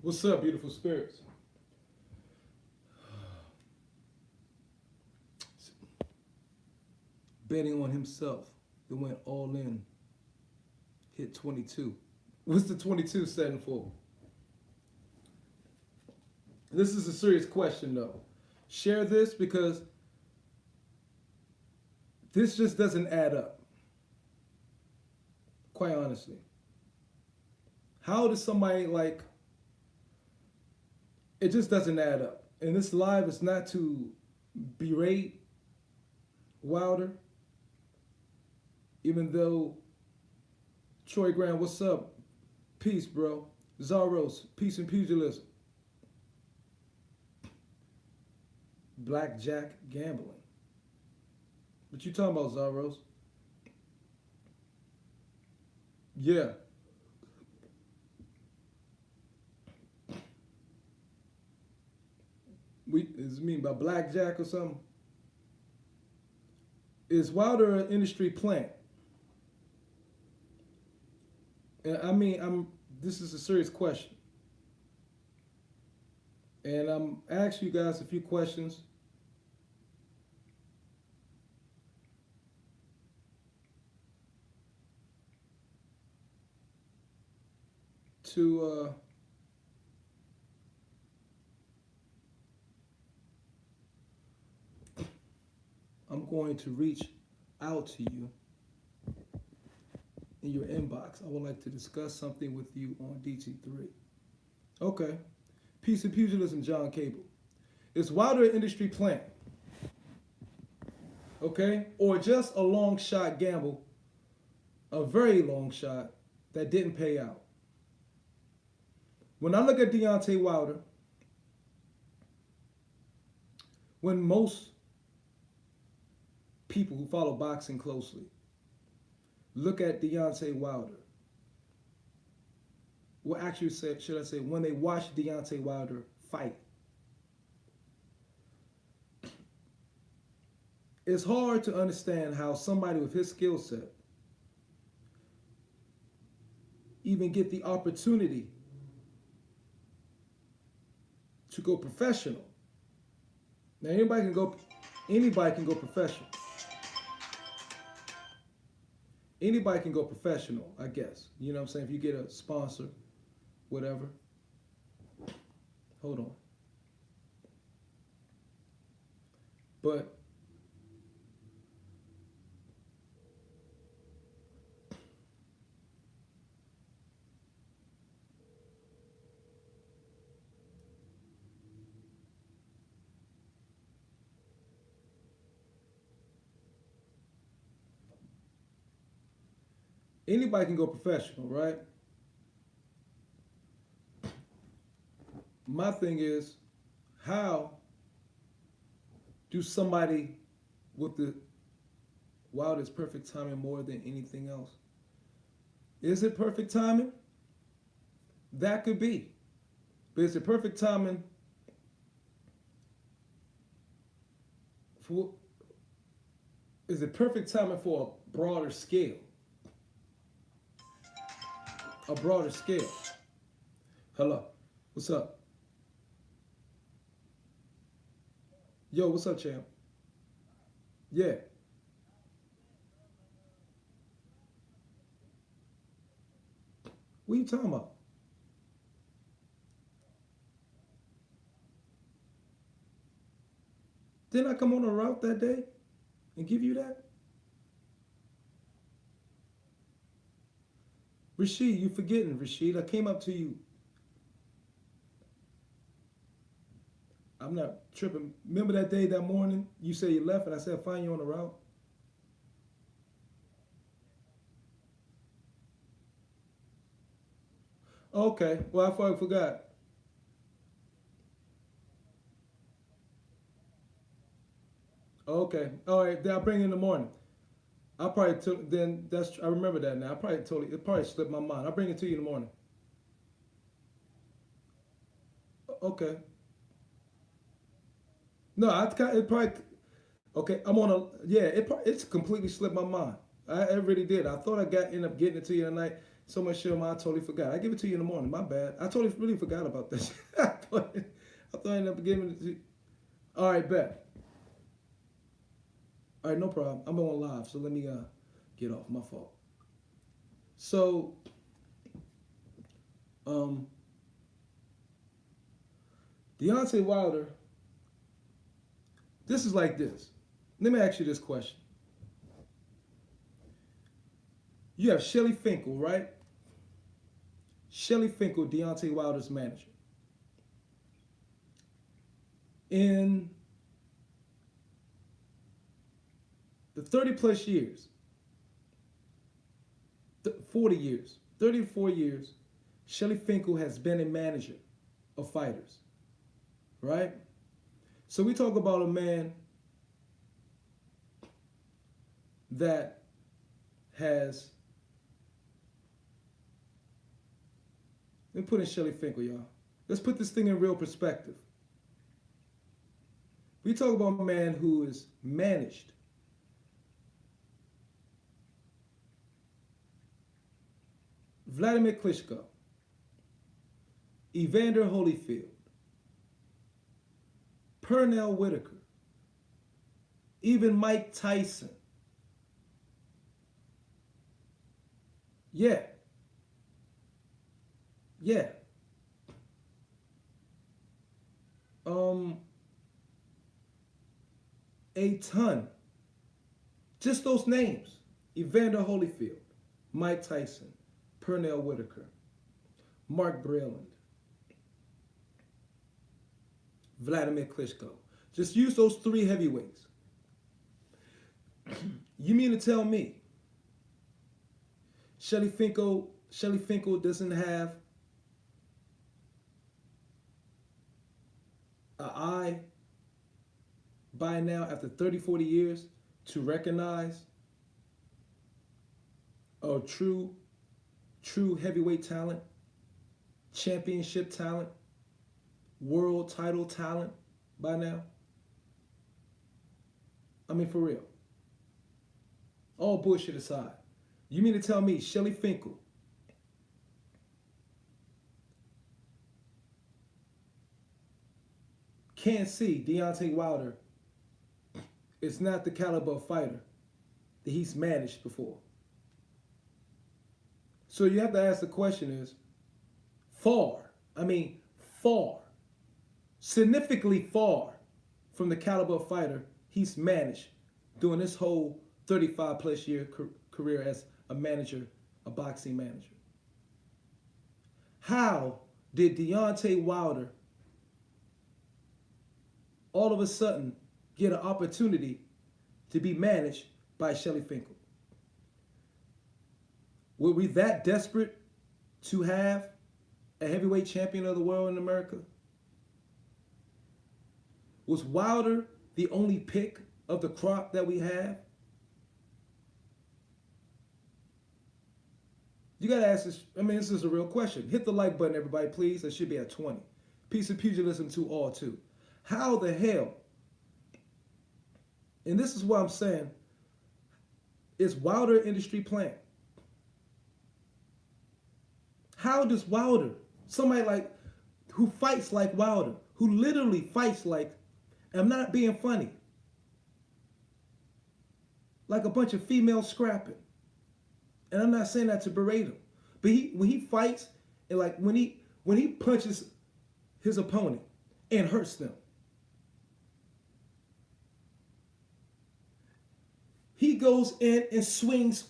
What's up, beautiful spirits? Betting on himself. It went all in. Hit 22. What's the 22 setting for? This is a serious question, though. Share this because this just doesn't add up. Quite honestly. How does somebody like... It just doesn't add up. And this live is not to berate Wilder. Even though Troy Graham, what's up? Peace, bro. Zaros, peace and pugilism. Blackjack gambling. What you talking about, Zaros? Yeah. Is it mean by blackjack or something? Is Wilder an industry plant? And I mean, this is a serious question. And I'm asking you guys a few questions. To I'm going to reach out to you in your inbox. I would like to discuss something with you on DT3. Okay. Peace and pugilism, John Cable. Is Wilder an industry plant? Okay? Or just a long shot gamble, a very long shot that didn't pay out? When I look at Deontay Wilder, when most people who follow boxing closely look at Deontay Wilder, well, actually, should I say, when they watch Deontay Wilder fight, it's hard to understand how somebody with his skill set even get the opportunity to go professional. Now, anybody can go professional. Anybody can go professional, I guess. You know what I'm saying? If you get a sponsor, whatever. Hold on. But anybody can go professional, right? My thing is, how do somebody with the Wilder's perfect timing more than anything else? Is it perfect timing? That could be. But is it perfect timing for a broader scale? A broader scale. Hello. What's up? Yo, what's up, champ? Yeah. What are you talking about? Didn't I come on a route that day and give you that? Rashid, you forgetting, Rashid. I came up to you. I'm not tripping. Remember that day, that morning, you said you left and I said, I'll find you on the route? Okay. Well, I probably forgot. Okay. All right. Then I'll bring you in the morning. I probably took, then that's, I remember that now. It probably slipped my mind. I'll bring it to you in the morning. Okay. No, it probably, okay, I'm on a, yeah, it's completely slipped my mind. It really did. I thought ended up getting it to you tonight. So much shit, I totally forgot. I give it to you in the morning. My bad. I totally really forgot about this. I thought I ended up giving it to you. All right, bet. All right, no problem. I'm on live, so let me get off. My fault. So, Deontay Wilder. This is like this. Let me ask you this question. You have Shelly Finkel, right? Shelly Finkel, Deontay Wilder's manager. In the 30 plus years, 40 years, 34 years, Shelly Finkel has been a manager of fighters, right? So we talk about a man that has, let me put in Shelly Finkel, y'all. Let's put this thing in real perspective. We talk about a man who is managed Vladimir Klitschko, Evander Holyfield, Pernell Whitaker, even Mike Tyson. Yeah. A ton. Just those names. Evander Holyfield, Mike Tyson, Pernell Whitaker, Mark Breland, Vladimir Klitschko. Just use those three heavyweights. You mean to tell me Shelly Finkel doesn't have an eye by now after 30, 40 years to recognize a true heavyweight talent, championship talent, world title talent by now? I mean, for real. All bullshit aside. You mean to tell me Shelly Finkel can't see Deontay Wilder is not the caliber of fighter that he's managed before? So you have to ask the question is, far, significantly far from the caliber of fighter he's managed during this whole 35 plus year career as a manager, a boxing manager. How did Deontay Wilder all of a sudden get an opportunity to be managed by Shelly Finkel? Were we that desperate to have a heavyweight champion of the world in America? Was Wilder the only pick of the crop that we have? You got to ask this. I mean, this is a real question. Hit the like button, everybody, please. That should be at 20. Peace and pugilism to all, too. How the hell, and this is what I'm saying, is Wilder industry plan? How does Wilder, somebody like, who fights like Wilder, who literally fights like, and I'm not being funny, like a bunch of females scrapping. And I'm not saying that to berate him, but when he fights, and like when he punches his opponent and hurts them, he goes in and swings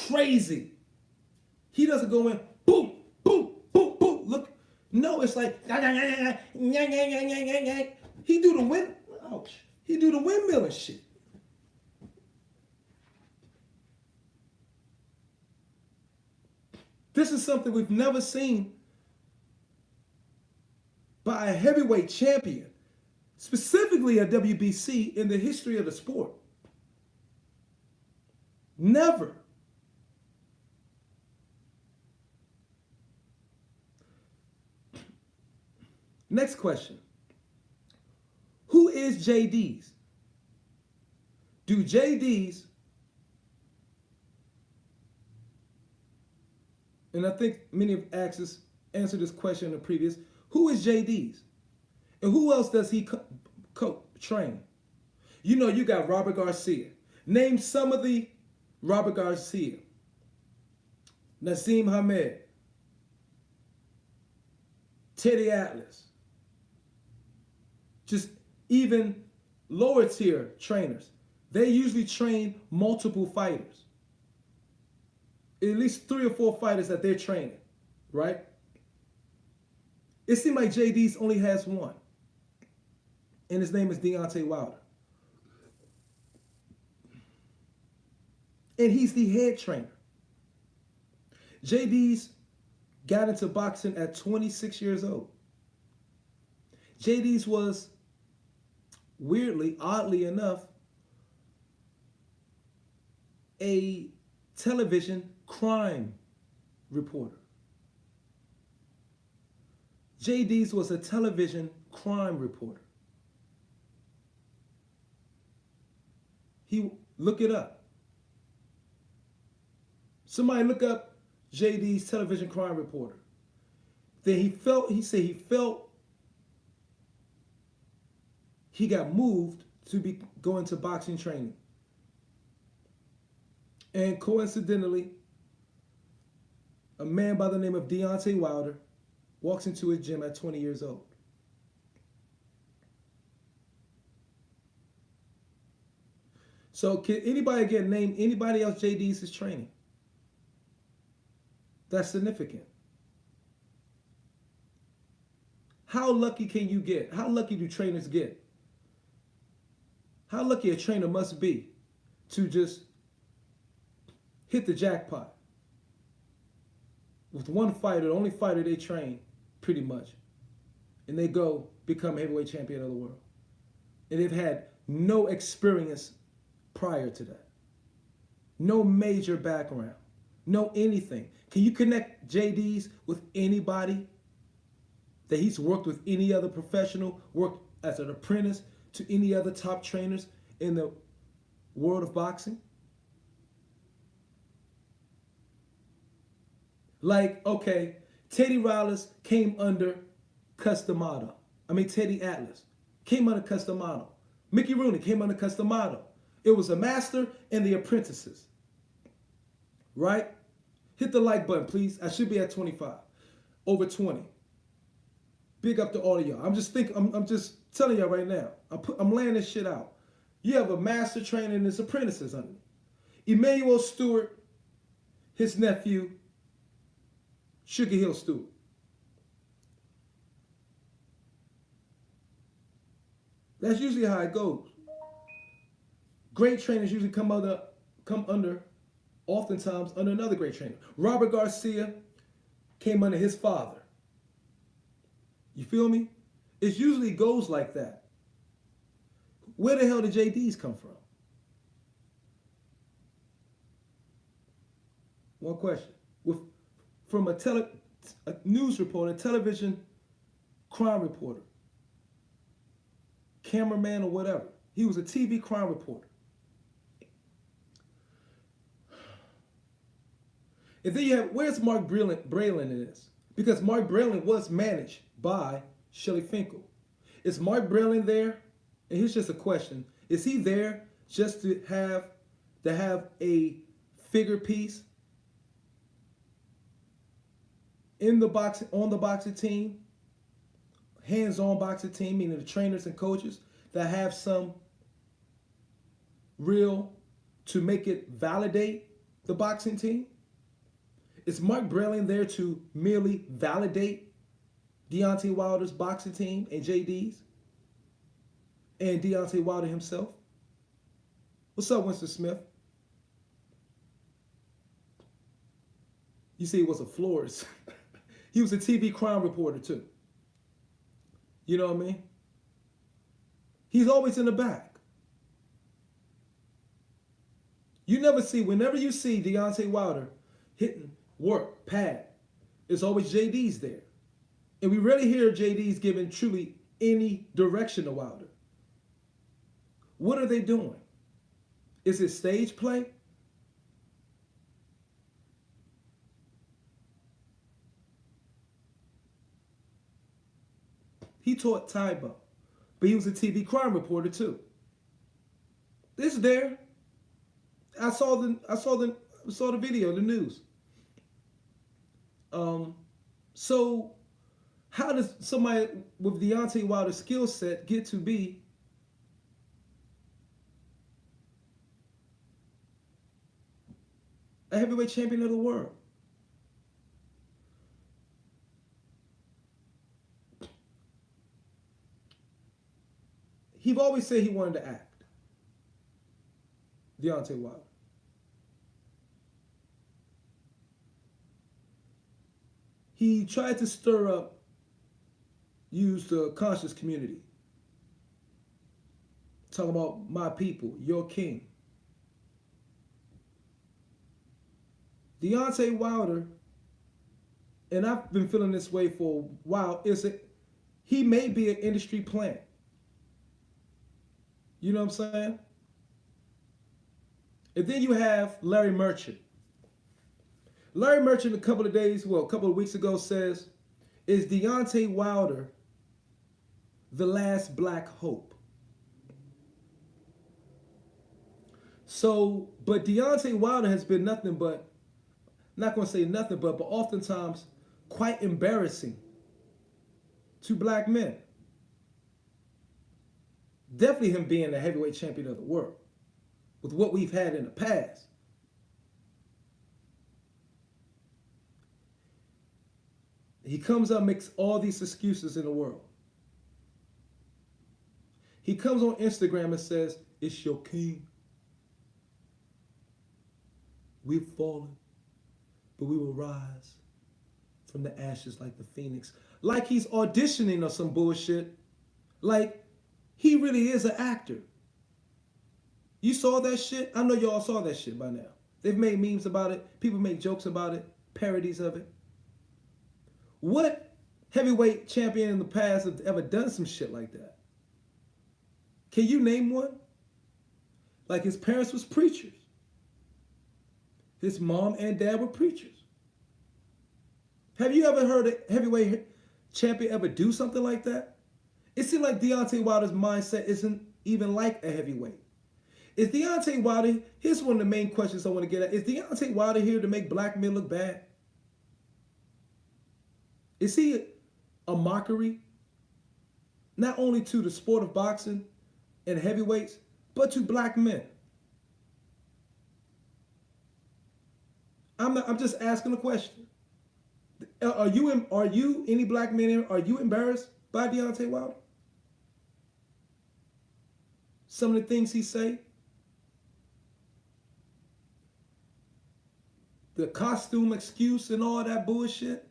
crazy. He doesn't go in boom, boom, boom, boom. Look, no, it's like he do the windmill and shit. This is something we've never seen by a heavyweight champion, specifically a WBC, in the history of the sport. Never. Next question. Who is JD's? Do JD's and I think many have answered this question in the previous, who is JD's? And who else does he train? You know, you got Robert Garcia. Name some of the Robert Garcia. Nassim Hamed. Teddy Atlas. Just even lower tier trainers. They usually train multiple fighters. At least 3 or 4 fighters that they're training, right? It seems like JD's only has one. And his name is Deontay Wilder. And he's the head trainer. JD's got into boxing at 26 years old. JD's was, weirdly, oddly enough, a television crime reporter. JD's was a television crime reporter. Look it up. Somebody look up JD's television crime reporter. Then he said he felt he got moved to go into boxing training. And coincidentally, a man by the name of Deontay Wilder walks into his gym at 20 years old. So can anybody name anybody else JD's is training? That's significant. How lucky can you get? How lucky do trainers get? How lucky a trainer must be to just hit the jackpot with one fighter, the only fighter they train, pretty much. And they go become heavyweight champion of the world. And they've had no experience prior to that. No major background. No anything. Can you connect JD's with anybody that he's worked with, any other professional, worked as an apprentice to any other top trainers in the world of boxing? Like, okay, Teddy Atlas came under Customado. Teddy Atlas came under Customado. Mickey Rooney came under Customado. It was a master and the apprentices. Right? Hit the like button, please. I should be at 25. Over 20. Big up to all of y'all. I'm just telling y'all right now. I'm laying this shit out. You have a master trainer and his apprentices under me. Emmanuel Stewart, his nephew, Sugar Hill Stewart. That's usually how it goes. Great trainers usually come under, oftentimes under another great trainer. Robert Garcia came under his father. You feel me? It usually goes like that. Where the hell did JD's come from? One question. From a news reporter, television crime reporter, cameraman or whatever. He was a TV crime reporter. And then you have, where's Mark Braylon in this? Because Mark Braylon was managed by Shelly Finkel. Is Mark Braylon there? And here's just a question. Is he there just to have a figure piece on the boxing team, hands-on boxing team, meaning the trainers and coaches that have some real to make it validate the boxing team? Is Mark Braylon there to merely validate Deontay Wilder's boxing team and JD's and Deontay Wilder himself? What's up, Winston Smith? You see, he was a florist. He was a TV crime reporter too. You know what I mean? He's always in the back. Whenever you see Deontay Wilder hitting work, pad, it's always JD's there. And we rarely hear JD's giving truly any direction to Wilder. What are they doing? Is it stage play? He taught Taibo. But he was a TV crime reporter too. It's there. I saw the video, the news. So how does somebody with Deontay Wilder's skill set get to be a heavyweight champion of the world? He always said he wanted to act. Deontay Wilder. He tried to stir up, use the conscious community. Talking about my people, your king. Deontay Wilder, and I've been feeling this way for a while, he may be an industry plant. You know what I'm saying? And then you have Larry Merchant. Larry Merchant a couple of weeks ago says, is Deontay Wilder the last black hope? So, but Deontay Wilder has been nothing but, not going to say nothing but oftentimes quite embarrassing to black men. Definitely him being the heavyweight champion of the world with what we've had in the past. He comes up, makes all these excuses in the world. He comes on Instagram and says, it's your king. We've fallen, but we will rise from the ashes like the phoenix. Like he's auditioning or some bullshit. Like he really is an actor. You saw that shit? I know y'all saw that shit by now. They've made memes about it. People make jokes about it, parodies of it. What heavyweight champion in the past have ever done some shit like that? Can you name one? Like his parents was preachers. His mom and dad were preachers. Have you ever heard a heavyweight champion ever do something like that? It seems like Deontay Wilder's mindset isn't even like a heavyweight. Is Deontay Wilder, here's one of the main questions I want to get at. Is Deontay Wilder here to make black men look bad? Is he a mockery? Not only to the sport of boxing and heavyweights, but to black men. I'm just asking a question. Are you any black men here, are you embarrassed by Deontay Wilder? Some of the things he say? The costume excuse and all that bullshit?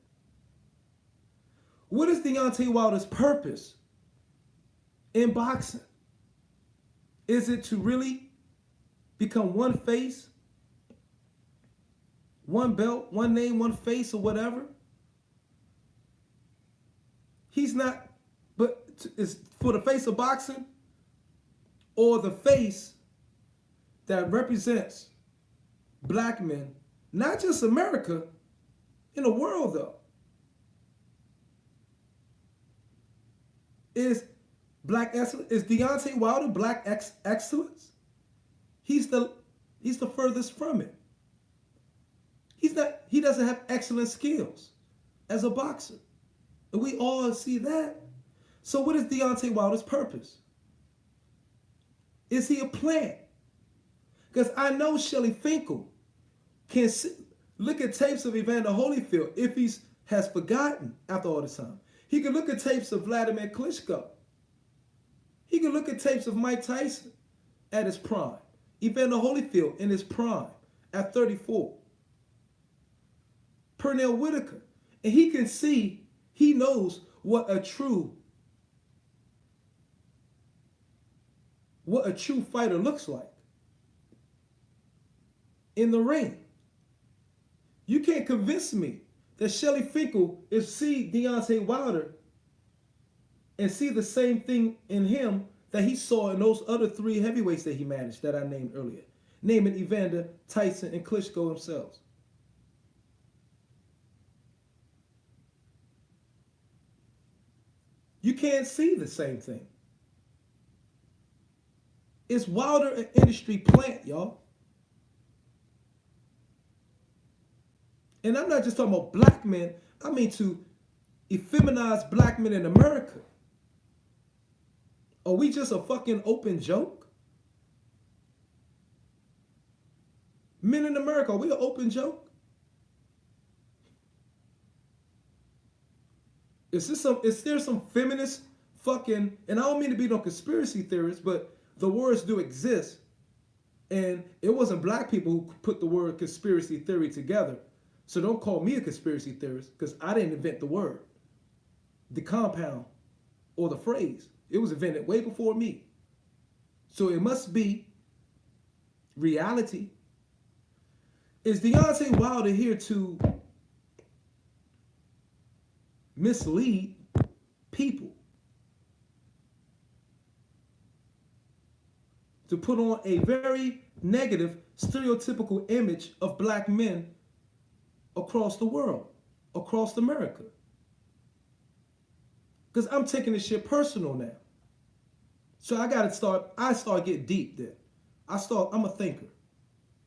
What is Deontay Wilder's purpose in boxing? Is it to really become one face, one belt, one name, one face, or whatever? He's not, but it's for the face of boxing or the face that represents black men, not just America, in the world though. Is black excellence? Is Deontay Wilder black excellence? He's the furthest from it. He doesn't have excellent skills as a boxer. And we all see that. So what is Deontay Wilder's purpose? Is he a plant? Because I know Shelly Finkel can look at tapes of Evander Holyfield if he has forgotten after all this time. He can look at tapes of Vladimir Klitschko. He can look at tapes of Mike Tyson at his prime. Evander Holyfield in his prime at 34. Pernell Whitaker. And he can see, he knows what a true fighter looks like in the ring. You can't convince me that Shelly Finkel is see Deontay Wilder and see the same thing in him that he saw in those other three heavyweights that he managed that I named earlier. Naming Evander, Tyson, and Klitschko themselves. You can't see the same thing. It's Wilder an industry plant, y'all. And I'm not just talking about black men. I mean to effeminize black men in America. Are we just a fucking open joke? Men in America, are we an open joke? Is there some feminist fucking, and I don't mean to be no conspiracy theorist, but the words do exist. And it wasn't black people who put the word conspiracy theory together. So don't call me a conspiracy theorist because I didn't invent the word, the compound, or the phrase. It was invented way before me. So it must be reality. Is Deontay Wilder here to mislead people? To put on a very negative, stereotypical image of black men across the world, across America? Because I'm taking this shit personal now. So I start getting deep there. I'm a thinker.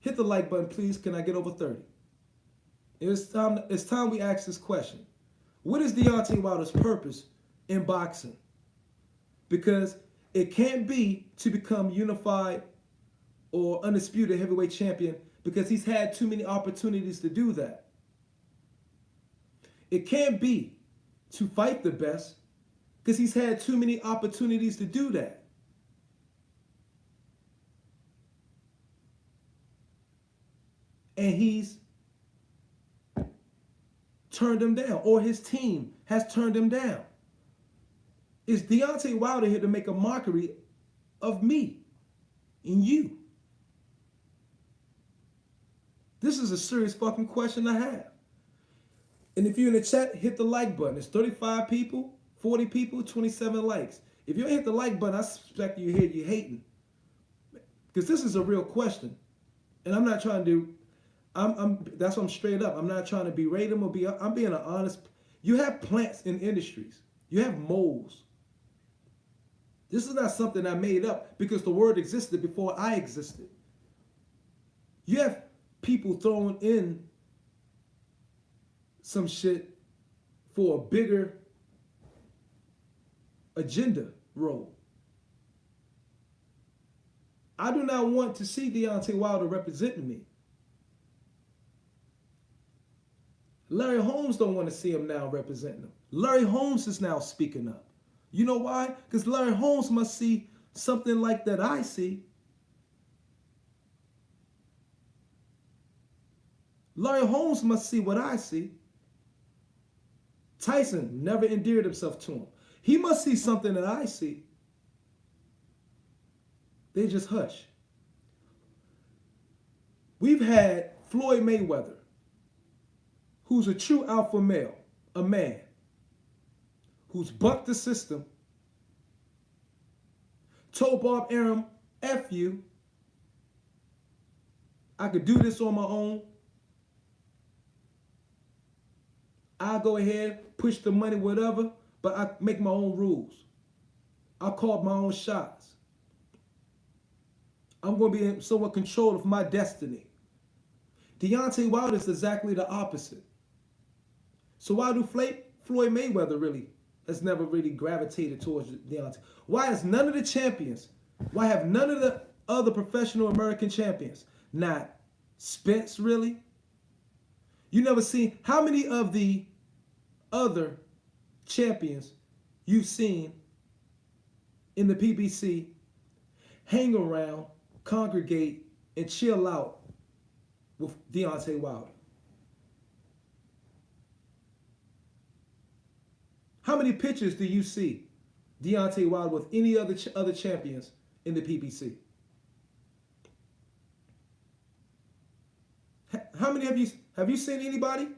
Hit the like button, please. Can I get over 30? It's time we ask this question. What is Deontay Wilder's purpose in boxing? Because it can't be to become unified or undisputed heavyweight champion because he's had too many opportunities to do that. It can't be to fight the best because he's had too many opportunities to do that. And he's turned him down, or his team has turned him down. Is Deontay Wilder here to make a mockery of me and you? This is a serious fucking question I have. And if you're in the chat, hit the like button. It's 35 people, 40 people, 27 likes. If you don't hit the like button, I suspect you hating. Because this is a real question. And I'm not trying to do, that's why I'm straight up. I'm not trying to berate them I'm being an honest. You have plants in industries. You have moles. This is not something I made up because the word existed before I existed. You have people throwing in some shit for a bigger agenda role. I do not want to see Deontay Wilder representing me. Larry Holmes don't want to see him now representing him. Larry Holmes is now speaking up. You know why? Because Larry Holmes must see something like that I see. Larry Holmes must see what I see. Tyson never endeared himself to him. He must see something that I see. They just hush. We've had Floyd Mayweather, who's a true alpha male, a man, who's bucked the system, told Bob Arum, F you, I could do this on my own. I'll go ahead, push the money, whatever, but I make my own rules. I call my own shots. I'm going to be in somewhat control of my destiny. Deontay Wilder is exactly the opposite. So why do Floyd Mayweather really has never really gravitated towards Deontay? Why has none of the champions, why have none of the other professional American champions, not Spence really? You never seen, how many of the other champions you've seen in the PBC hang around, congregate, and chill out with Deontay Wilder? How many pictures do you see Deontay Wilder with any other champions in the PBC? How many have you seen anybody?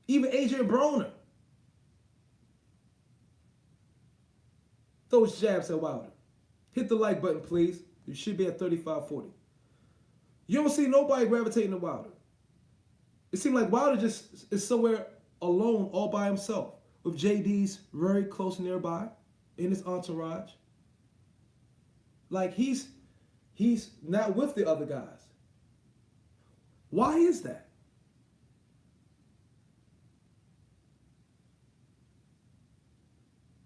Even Adrian Broner throws jabs at Wilder. Hit the like button, please. You should be at 35-40. You don't see nobody gravitating to Wilder. It seems like Wilder just is somewhere alone, all by himself, with JD's very close nearby in his entourage. Like he's not with the other guys. Why is that?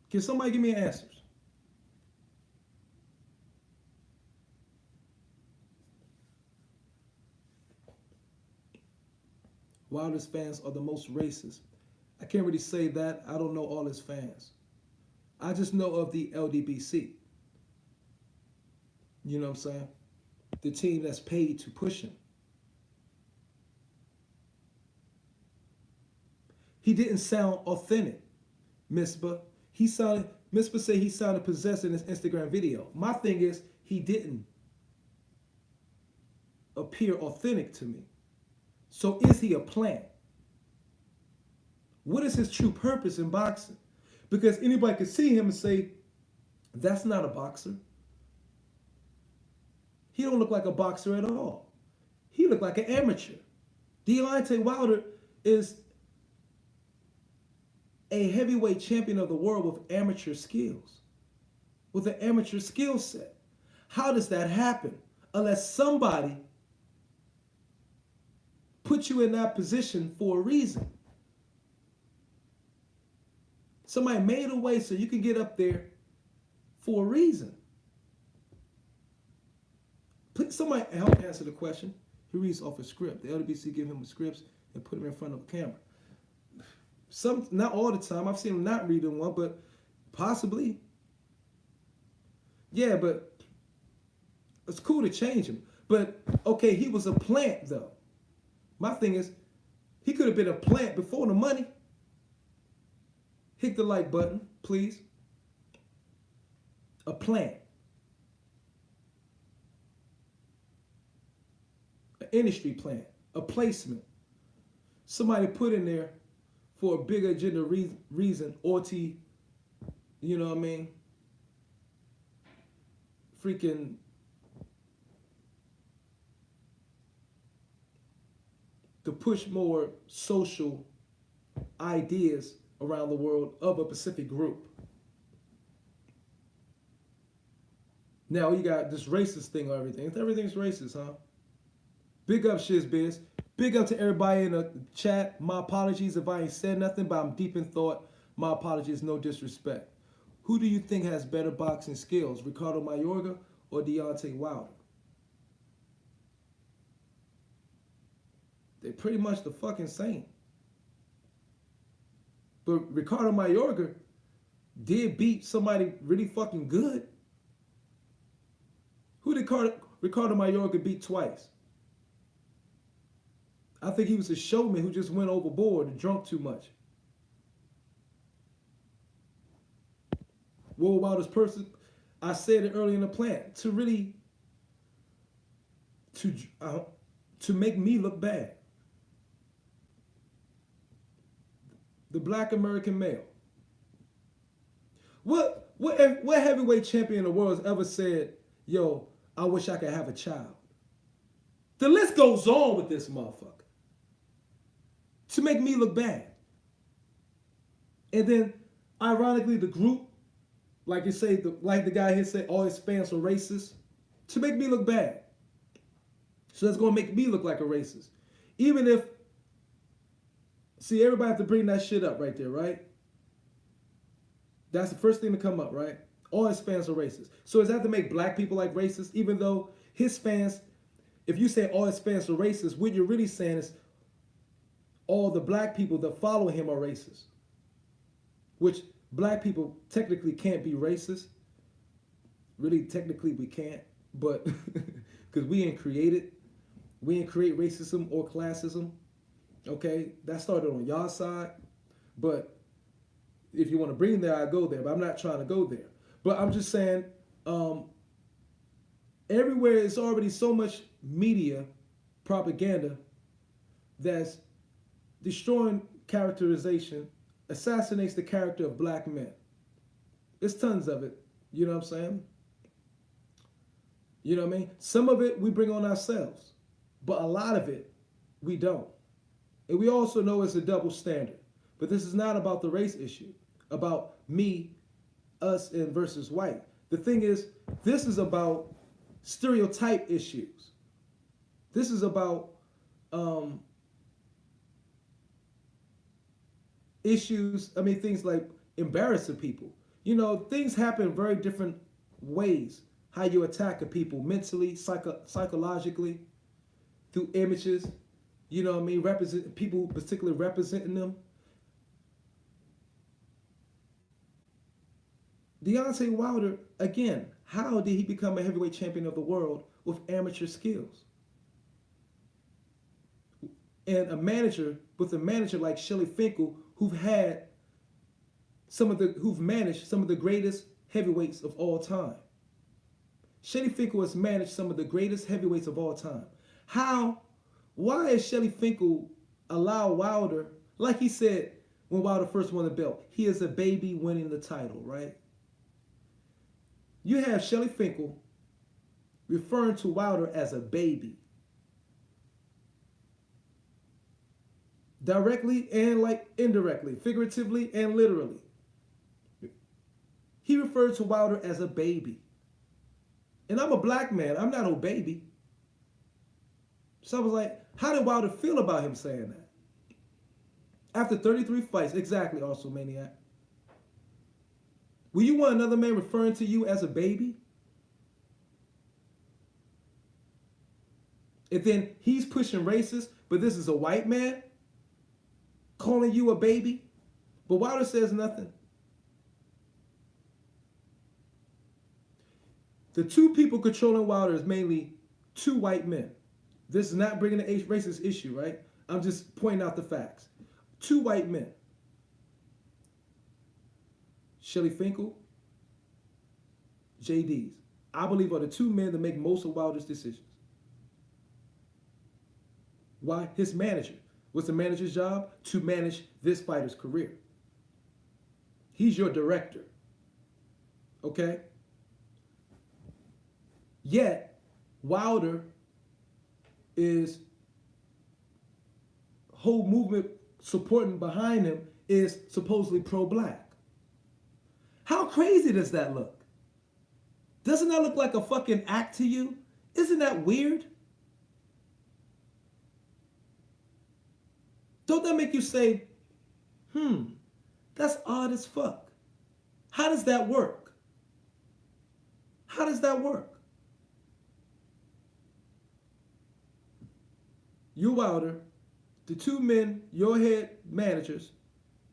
Can somebody give me answers? Wilder's fans are the most racist. I can't really say that. I don't know all his fans. I just know of the LDBC. You know what I'm saying? The team that's paid to push him. He didn't sound authentic, Misbah. Misbah said he sounded possessed in his Instagram video. My thing is, he didn't appear authentic to me. So is he a plant? What is his true purpose in boxing? Because anybody could see him and say, that's not a boxer. He don't look like a boxer at all. He looked like an amateur. Deontay Wilder is a heavyweight champion of the world with amateur skills, with an amateur skill set. How does that happen? Unless somebody put you in that position for a reason. Somebody made a way so you can get up there for a reason. Please, somebody help answer the question. He reads off a script. The LWC give him the scripts and put him in front of a camera. Not all the time. I've seen him not reading one, but possibly. Yeah, but it's cool to change him. But, okay, he was a plant, though. My thing is, he could have been a plant before the money. Hit the like button, please. A plant. An industry plant. A placement. Somebody put in there for a big agenda reason, Orty, you know what I mean? Freaking to push more social ideas around the world of a Pacific group. Now you got this racist thing or everything. Everything's racist, huh? Big up, Shizbiz. Big up to everybody in the chat. My apologies if I ain't said nothing, but I'm deep in thought. My apologies, no disrespect. Who do you think has better boxing skills, Ricardo Mayorga or Deontay Wilder? They're pretty much the fucking same. But Ricardo Mayorga did beat somebody really fucking good. Who did Ricardo Mayorga beat twice? I think he was a showman who just went overboard and drunk too much. World Wilder's person, I said it early in the plant, to really, to make me look bad. The black American male. What heavyweight champion in the world has ever said, yo, I wish I could have a child? The list goes on with this motherfucker. To make me look bad. And then, ironically, the group, like you say, like the guy here said, all his fans are racist. To make me look bad. So that's going to make me look like a racist. Even if, see, everybody have to bring that shit up right there, right? That's the first thing to come up, right? All his fans are racist. So does that have to make black people like racist? Even though his fans, if you say all his fans are racist, what you're really saying is all the black people that follow him are racist. Which black people technically can't be racist. Really, technically we can't. But, because we ain't create it. We ain't create racism or classism. Okay? That started on y'all side. But if you want to bring there, I go there. But I'm not trying to go there. But I'm just saying, everywhere is already so much media propaganda that's destroying characterization, assassinates the character of black men. There's tons of it. You know what I'm saying? You know what I mean? Some of it we bring on ourselves, but a lot of it we don't. And we also know it's a double standard. But this is not about the race issue, about me, us, and versus white. The thing is, this is about stereotype issues. This is about issues, things like embarrassing people. Things happen very different ways. How you attack a people mentally, psychologically, through images, represent people, particularly representing them. Deontay Wilder, again, how did he become a heavyweight champion of the world with amateur skills? And a manager like Shelly Finkel, who've managed some of the greatest heavyweights of all time. Shelly Finkel has managed some of the greatest heavyweights of all time. Why is Shelly Finkel allow Wilder, like he said when Wilder first won the belt, he is a baby winning the title, right? You have Shelly Finkel referring to Wilder as a baby. Directly and indirectly, figuratively and literally. He referred to Wilder as a baby. And I'm a black man. I'm not no baby. So I was like, how did Wilder feel about him saying that? After 33 fights, exactly, also Maniac. Will you want another man referring to you as a baby? And then he's pushing racist, but this is a white man calling you a baby? But Wilder says nothing. The two people controlling Wilder is mainly two white men. This is not bringing the racist issue, right? I'm just pointing out the facts. Two white men. Shelly Finkel, JD's. I believe are the two men that make most of Wilder's decisions. Why? His manager. What's the manager's job? To manage this fighter's career. He's your director. Okay? Yet, Wilder is whole movement supporting behind him is supposedly pro-black. How crazy does that look? Doesn't that look like a fucking act to you? Isn't that weird? Don't that make you say, that's odd as fuck. How does that work? How does that work? You Wilder, the two men, your head managers,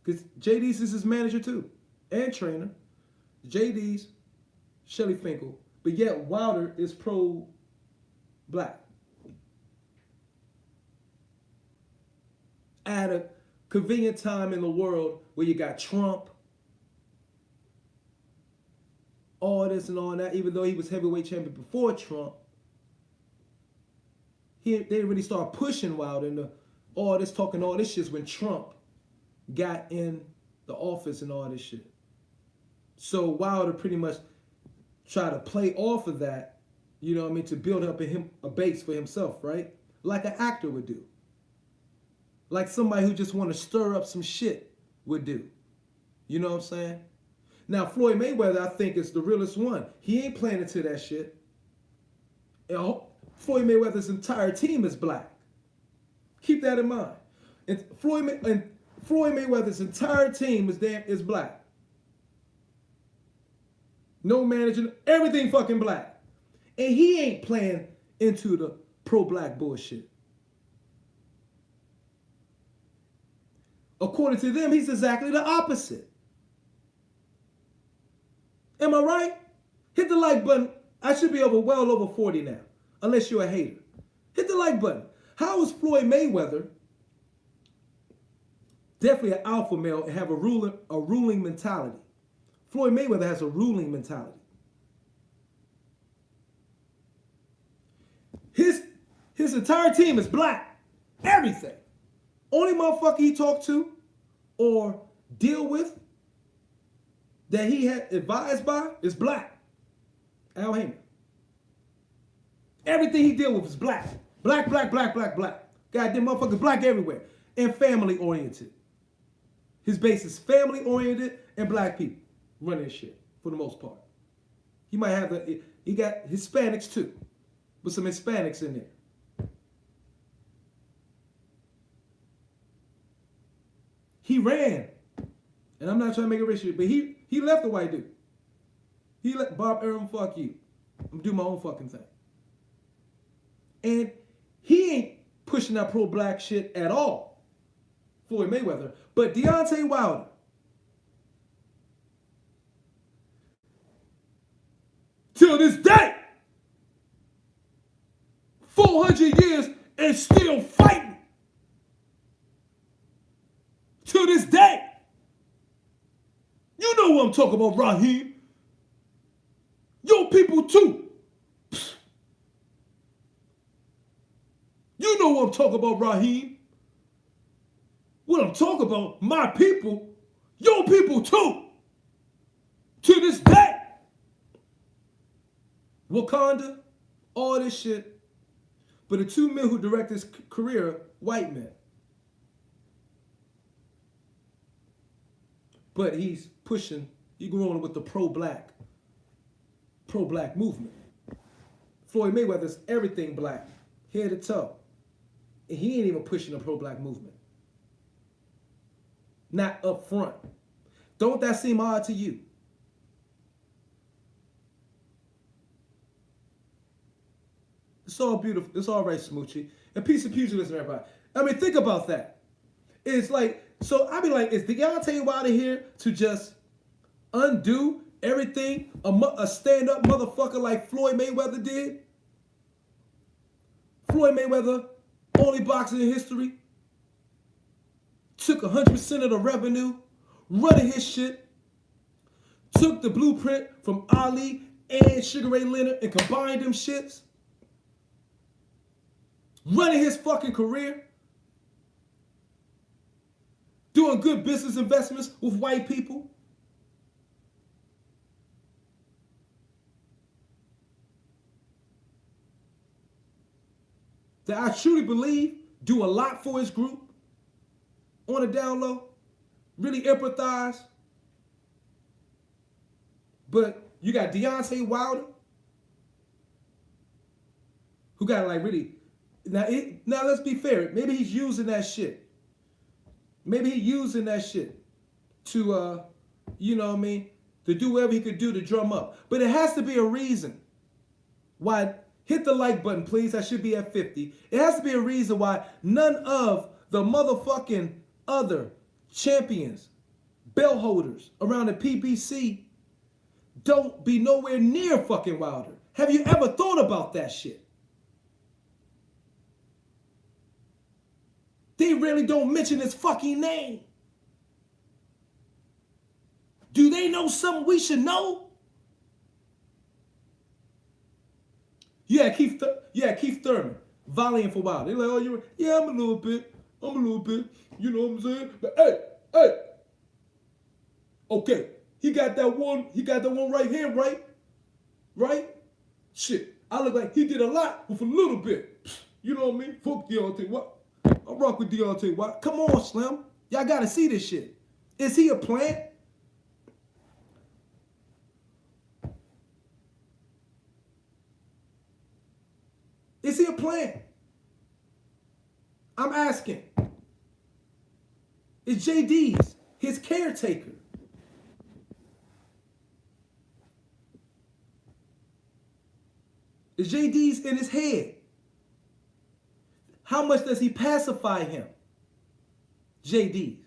because JD's is his manager too, and trainer. JD's, Shelly Finkel, but yet Wilder is pro-black. At a convenient time in the world where you got Trump, all this and all that, even though he was heavyweight champion before Trump, they really started pushing Wilder into all this talking, all this shit when Trump got in the office and all this shit. So Wilder pretty much tried to play off of that, to build up a base for himself, right? Like an actor would do. Like somebody who just want to stir up some shit would do. You know what I'm saying? Now, Floyd Mayweather, I think, is the realest one. He ain't playing into that shit. Floyd Mayweather's entire team is black. Keep that in mind. And Floyd Mayweather's entire team is black. No manager, everything fucking black. And he ain't playing into the pro-black bullshit. According to them, he's exactly the opposite. Am I right? Hit the like button. I should be well over 40 now, unless you're a hater. Hit the like button. How is Floyd Mayweather definitely an alpha male and have a ruling mentality? Floyd Mayweather has a ruling mentality. His entire team is black. Everything. Only motherfucker he talked to or deal with that he had advised by is black. Al Heyman. Everything he deal with is black. Black, black, black, black, black. Goddamn motherfuckers black everywhere. And family oriented. His base is family oriented and black people running shit for the most part. He might have he got Hispanics too, with some Hispanics in there. He ran, and I'm not trying to make a rich shit, but he left the white dude. He let Bob Arum, fuck you. I'm gonna do my own fucking thing. And he ain't pushing that pro-black shit at all, Floyd Mayweather. But Deontay Wilder, till this day, 400 years and still fighting. To this day. You know what I'm talking about, Raheem. Your people too. You know what I'm talking about, Raheem. What I'm talking about, my people, your people too. To this day. Wakanda, all this shit. But the two men who direct his career, white men. But he's pushing, he's going with the pro-black movement. Floyd Mayweather's everything black, head to toe. And he ain't even pushing the pro-black movement. Not up front. Don't that seem odd to you? It's all beautiful. It's all right, Smoochie. And peace and pugilism, everybody. I mean, think about that. It's like, so I be like, is Deontay Wilder here to just undo everything a stand-up motherfucker like Floyd Mayweather did? Floyd Mayweather, only boxer in history, took 100% of the revenue, running his shit, took the blueprint from Ali and Sugar Ray Leonard and combined them shits, running his fucking career, doing good business investments with white people. That I truly believe do a lot for his group on the down low, really empathize. But you got Deontay Wilder, who got like really, now let's be fair, maybe he's using that shit. Maybe he's using that shit to, you know what I mean, to do whatever he could do to drum up. But it has to be a reason why, hit the like button, please. I should be at 50. It has to be a reason why none of the motherfucking other champions, belt holders around the PBC don't be nowhere near fucking Wilder. Have you ever thought about that shit? They really don't mention his fucking name. Do they know something we should know? Yeah, Keith Thurman, volleying for Wilder. They're like, oh, yeah, I'm a little bit. You know what I'm saying? But hey. Okay, he got that one right hand, right? Right? Shit, I look like he did a lot with a little bit. You know what I mean? Fuck Deontay. What? I rock with Deontay. What? Come on, Slim. Y'all gotta see this shit. Is he a plant? Is he a plant? I'm asking. Is JD's his caretaker? Is JD's in his head? How much does he pacify him? JD's.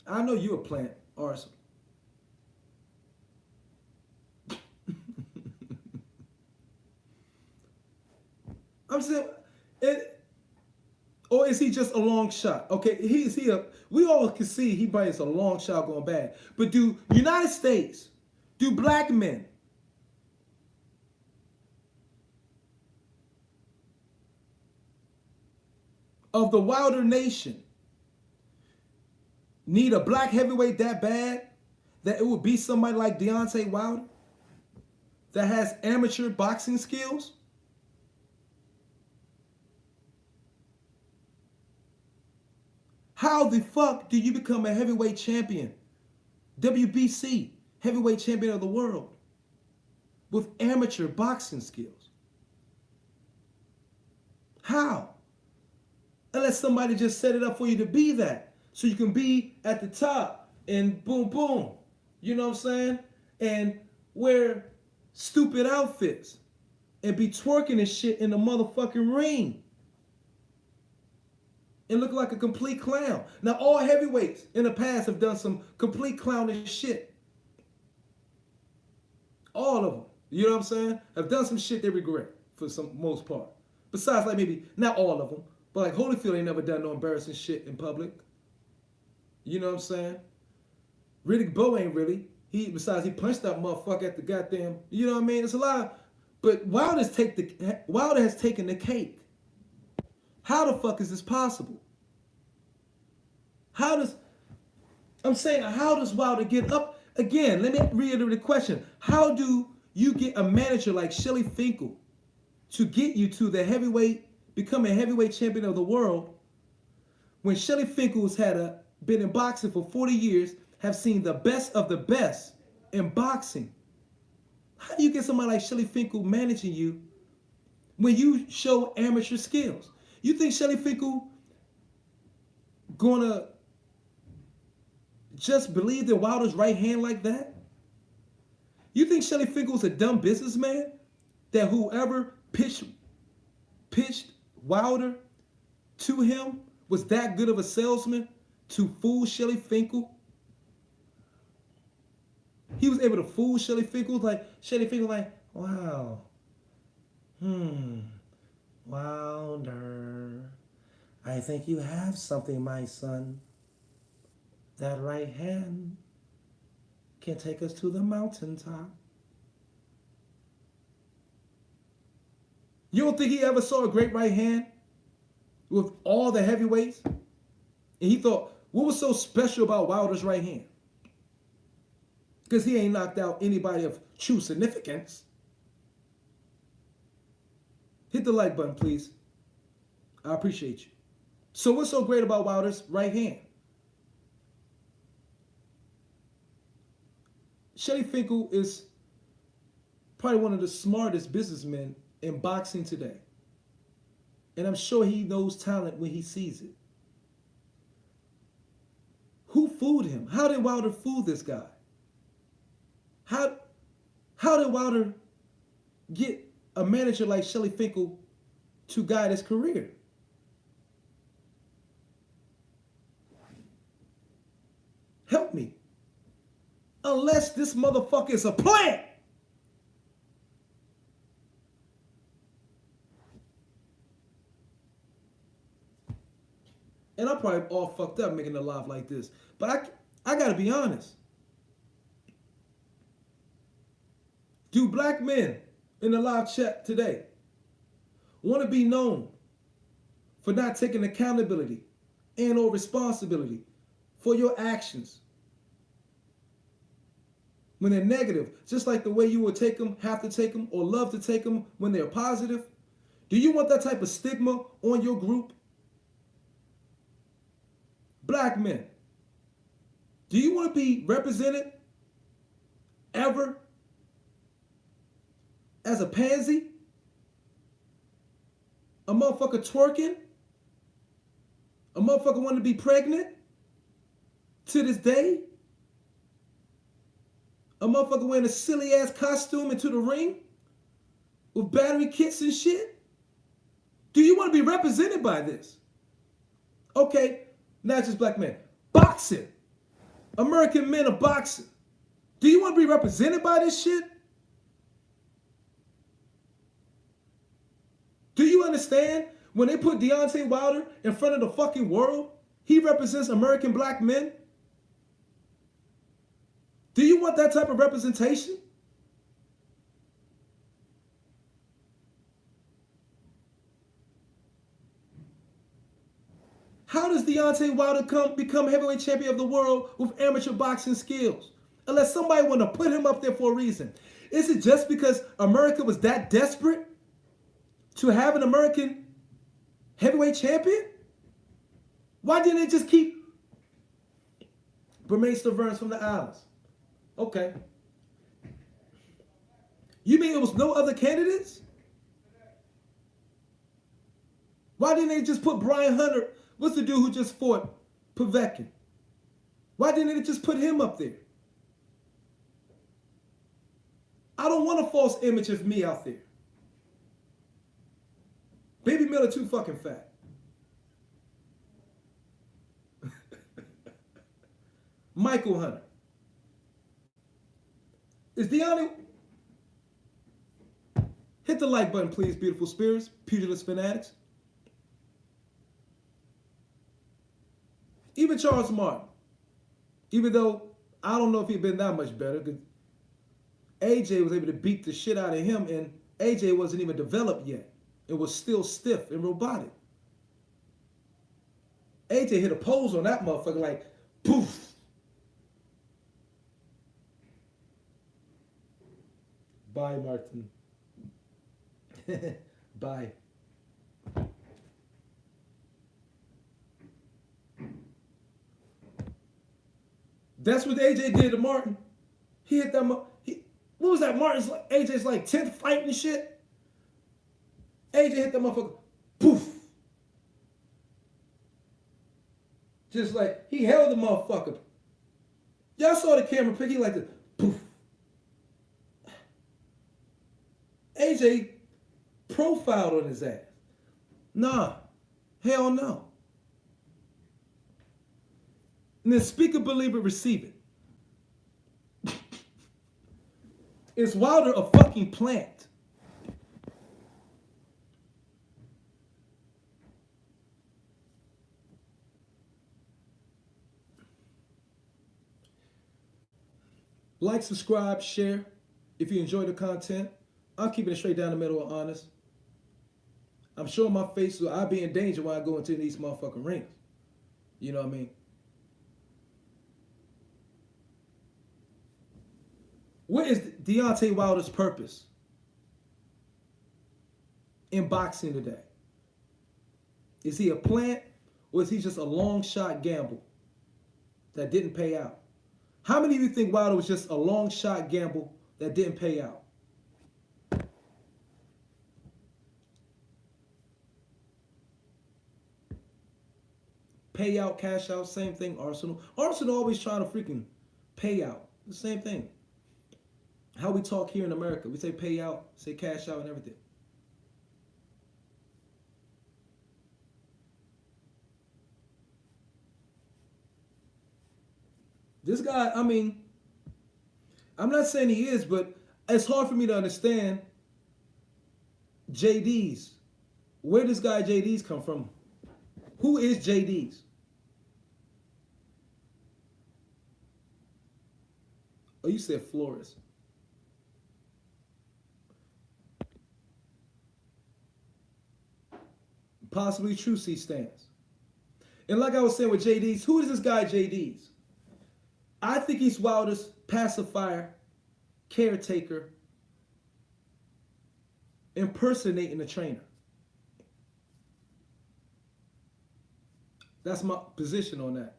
I know you a plant, Arsenal. I'm saying, or is he just a long shot? Okay, we all can see he is a long shot going bad. But do United States, do black men of the Wilder Nation need a black heavyweight that bad that it would be somebody like Deontay Wilder that has amateur boxing skills? How the fuck do you become a heavyweight champion? WBC, heavyweight champion of the world, with amateur boxing skills? How? Unless somebody just set it up for you to be that. So you can be at the top and boom, boom. You know what I'm saying? And wear stupid outfits and be twerking and shit in the motherfucking ring and look like a complete clown. Now, all heavyweights in the past have done some complete clownish shit. All of them. You know what I'm saying? Have done some shit they regret for some most part. Besides, like, maybe not all of them, but like Holyfield ain't never done no embarrassing shit in public. You know what I'm saying? Riddick Bowe ain't really. Besides he punched that motherfucker at the goddamn. You know what I mean? It's a lot. But Wilder has taken the cake. How the fuck is this possible? How does Wilder get up? Again, let me reiterate the question. How do you get a manager like Shelly Finkel to get you to the become a heavyweight champion of the world when Shelly Finkel's been in boxing for 40 years, have seen the best of the best in boxing? How do you get somebody like Shelly Finkel managing you when you show amateur skills? You think Shelly Finkel gonna just believe that Wilder's right hand like that? You think Shelly Finkel's a dumb businessman? That whoever pitched Wilder to him was that good of a salesman to fool Shelly Finkel? He was able to fool Shelly Finkel. Wow. Wilder, I think you have something, my son. That right hand can take us to the mountaintop. You don't think he ever saw a great right hand with all the heavyweights? And he thought, what was so special about Wilder's right hand? Because he ain't knocked out anybody of true significance. Hit the like button, please. I appreciate you. So what's so great about Wilder's right hand? Shelly Finkel is probably one of the smartest businessmen in boxing today. And I'm sure he knows talent when he sees it. Who fooled him? How did Wilder fool this guy? How did Wilder get a manager like Shelly Finkel to guide his career? Help me. Unless this motherfucker is a plant. And I'm probably all fucked up making a live like this. But I gotta be honest. Do black men in the live chat today want to be known for not taking accountability and or responsibility for your actions when they're negative, just like the way you would take them, have to take them, or love to take them when they're positive? Do you want that type of stigma on your group? Black men, do you want to be represented ever as a pansy? A motherfucker twerking? A motherfucker wanting to be pregnant? To this day? A motherfucker wearing a silly ass costume into the ring? With battery kits and shit? Do you want to be represented by this? Okay, not just black men. Boxing. American men of boxing. Do you want to be represented by this shit? Do you understand when they put Deontay Wilder in front of the fucking world, he represents American black men? Do you want that type of representation? How does Deontay Wilder become heavyweight champion of the world with amateur boxing skills? Unless somebody want to put him up there for a reason. Is it just because America was that desperate to have an American heavyweight champion? Why didn't they just keep Bermain Stervern's from the islands. Okay. You mean it was no other candidates? Why didn't they just put Brian Hunter? What's the dude who just fought Povetkin? Why didn't they just put him up there? I don't want a false image of me out there. Baby Miller too fucking fat. Michael Hunter. Is Deontay... Hit the like button, please, beautiful spirits, pugilist fanatics. Even Charles Martin, even though I don't know if he'd been that much better, because AJ was able to beat the shit out of him, and AJ wasn't even developed yet. It was still stiff and robotic. AJ hit a pose on that motherfucker like, poof. Bye, Martin. Bye. That's what AJ did to Martin. He hit that. What was that? AJ's like 10th fight and shit. AJ hit that motherfucker. Poof. Just like he held the motherfucker. Y'all saw the camera pick. He like this. Poof. AJ profiled on his ass. Nah. Hell no. And then speak it, believe it, receive it. Is Wilder a fucking plant? Like, subscribe, share. If you enjoy the content, I'm keeping it straight down the middle and honest. I'm showing my face so I'll be in danger when I go into these motherfucking rings. You know what I mean? What is Deontay Wilder's purpose in boxing today? Is he a plant, or is he just a long shot gamble that didn't pay out? How many of you think Wilder was just a long shot gamble that didn't pay out? Payout, cash out, same thing. Arsenal always trying to freaking pay out. The same thing. How we talk here in America. We say pay out, say cash out, and everything. This guy, I mean, I'm not saying he is, but it's hard for me to understand JD's. Where does guy JD's come from? Who is JD's? Oh, you said Flores. Possibly true C stands. And like I was saying with JD's, who is this guy JD's? I think he's Wilder's pacifier, caretaker, impersonating the trainer. That's my position on that.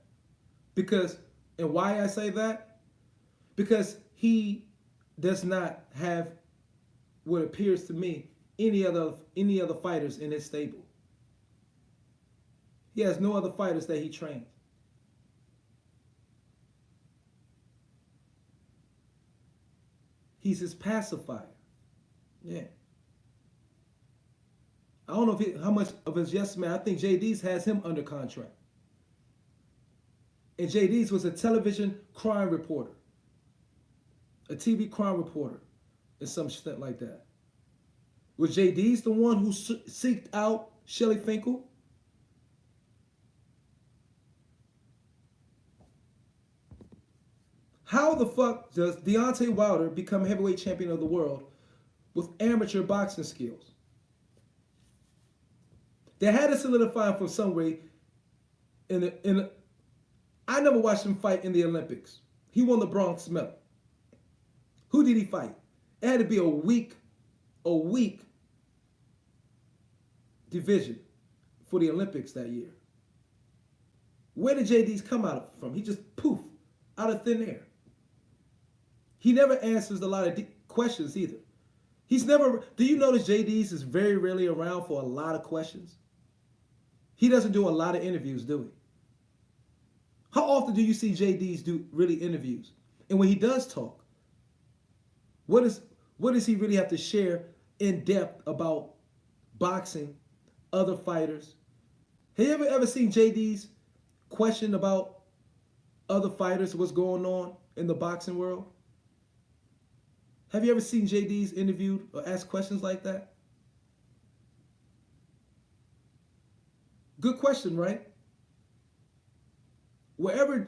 Because, and why I say that? Because he does not have what appears to me any other fighters in his stable. He has no other fighters that he trains. He's his pacifier. Yeah. I don't know how much of his yes man. I think JD's has him under contract. And JD's was a television crime reporter. A TV crime reporter. And some shit like that. Was JD's the one who seeked out Shelly Finkel? How the fuck does Deontay Wilder become heavyweight champion of the world with amateur boxing skills? They had to solidify him from some way. I never watched him fight in the Olympics. He won the bronze medal. Who did he fight? It had to be a weak division for the Olympics that year. Where did JD's come out from? He just poof, out of thin air. He never answers a lot of questions either. He's never. Do you notice JD's is very rarely around for a lot of questions? He doesn't do a lot of interviews, do he? How often do you see JD's do really interviews? And when he does talk, what does he really have to share in depth about boxing, other fighters? Have you ever seen JD's question about other fighters, what's going on in the boxing world? Have you ever seen JD's interviewed or asked questions like that? Good question, right? Wherever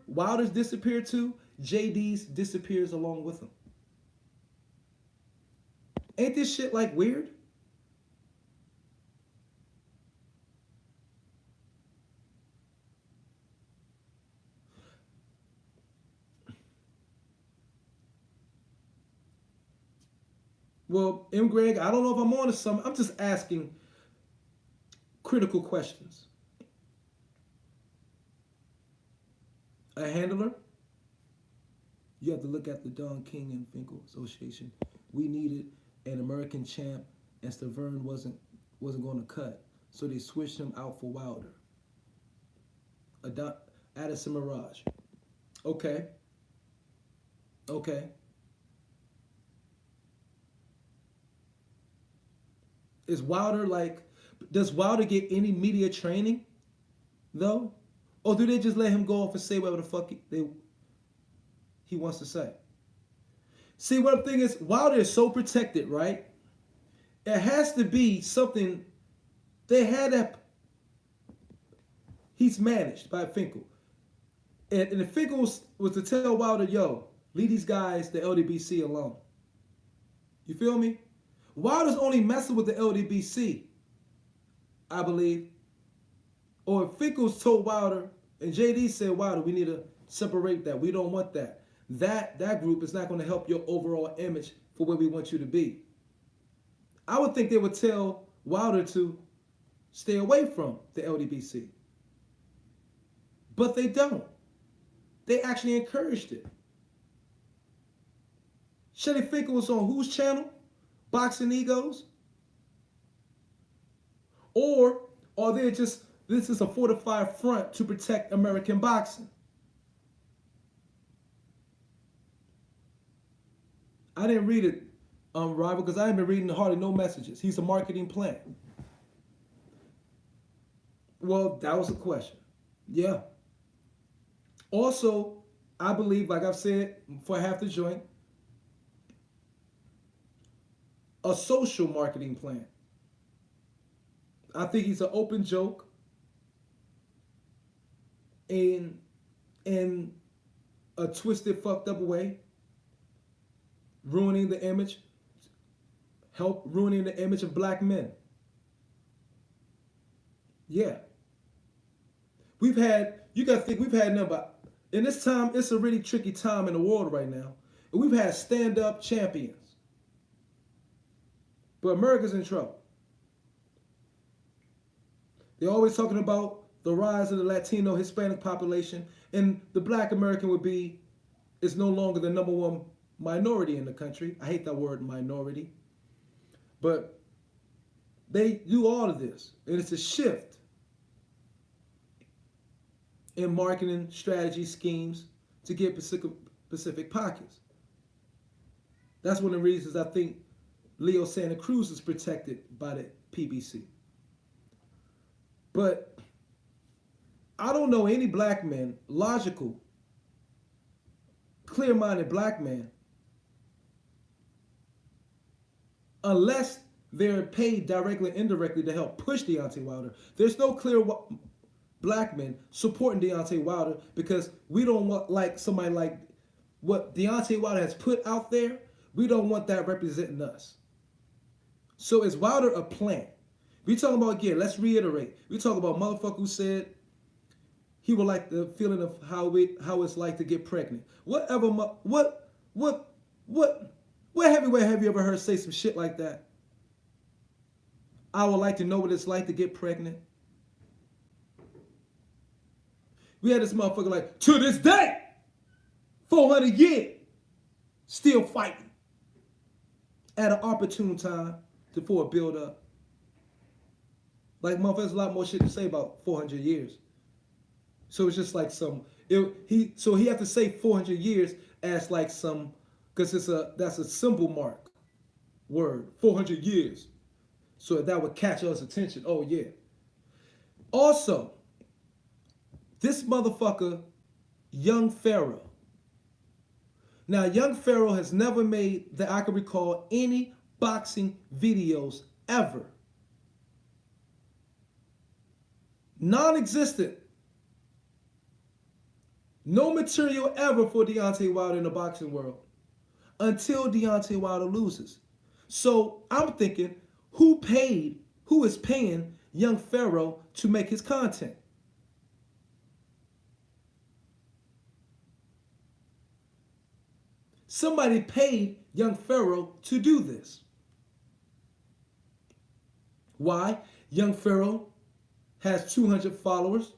Wilder's disappeared to, JD's disappears along with him. Ain't this shit like weird? Well, M. Greg, I don't know if I'm on to something. I'm just asking critical questions. A handler? You have to look at the Don King and Finkel Association. We needed an American champ, and Stavern wasn't going to cut, so they switched him out for Wilder. Addison Mirage. Okay. Is Wilder does Wilder get any media training, though? Or do they just let him go off and say whatever the fuck he wants to say? See, one thing is, Wilder is so protected, right? It has to be something they had that he's managed by Finkel. And if Finkel was to tell Wilder, yo, leave these guys, the LDBC, alone. You feel me? Wilder's only messing with the LDBC, I believe. Or if Finkel's told Wilder, and JD said, Wilder, we need to separate that. We don't want that. That group is not going to help your overall image for where we want you to be. I would think they would tell Wilder to stay away from the LDBC. But they don't. They actually encouraged it. Shelly Finkel was on whose channel? Boxing Egos? Or are they just, this is a fortified front to protect American boxing? I didn't read it, Rival, because I haven't been reading hardly no messages. He's a marketing plan. Well, that was a question. Yeah. Also, I believe, like I've said for half the joint, a social marketing plan. I think he's an open joke in a twisted, fucked up way, ruining the image, ruining the image of black men. Yeah. You got to think we've had nothing but, in this time, it's a really tricky time in the world right now. And we've had stand-up champions. But America's in trouble. They're always talking about the rise of the Latino Hispanic population, and the black American is no longer the number one minority in the country. I hate that word, minority. But they do all of this, and it's a shift in marketing strategy schemes to get specific pockets. That's one of the reasons I think Leo Santa Cruz is protected by the PBC. But I don't know any black man, logical, clear-minded black man, unless they're paid directly and indirectly to help push Deontay Wilder. There's no clear black men supporting Deontay Wilder, because we don't want somebody like what Deontay Wilder has put out there. We don't want that representing us. So is Wilder a plant? We talking about, again, let's reiterate. We talk about motherfucker who said he would like the feeling of how it's like to get pregnant. What heavyweight have you ever heard say some shit like that? I would like to know what it's like to get pregnant. We had this motherfucker like, to this day, 400 years, still fighting at an opportune time for a build up. Like, motherfuckers, there's a lot more shit to say about 400 years. So it's just like he have to say 400 years as like some, because that's a symbol mark word, 400 years. So that would catch us attention. Oh yeah. Also, this motherfucker, Young Pharaoh. Now, Young Pharaoh has never made, that I can recall, any boxing videos ever. Non-existent. No material ever for Deontay Wilder in the boxing world until Deontay Wilder loses. So I'm thinking, who is paying Young Pharaoh to make his content? Somebody paid Young Pharaoh to do this. Why? Young Pharaoh has 200 followers.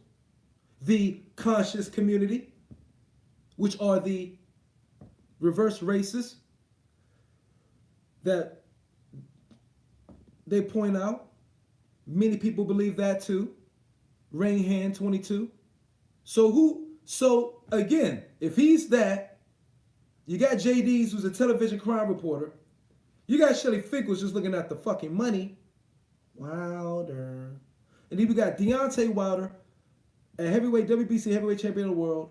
The conscious community, which are the reverse racists that they point out. Many people believe that too. Rain Hand 22. So again, if he's that, you got JD's, who's a television crime reporter. You got Shelly Finkel's just looking at the fucking money. Wilder. And then we got Deontay Wilder, a WBC heavyweight champion of the world,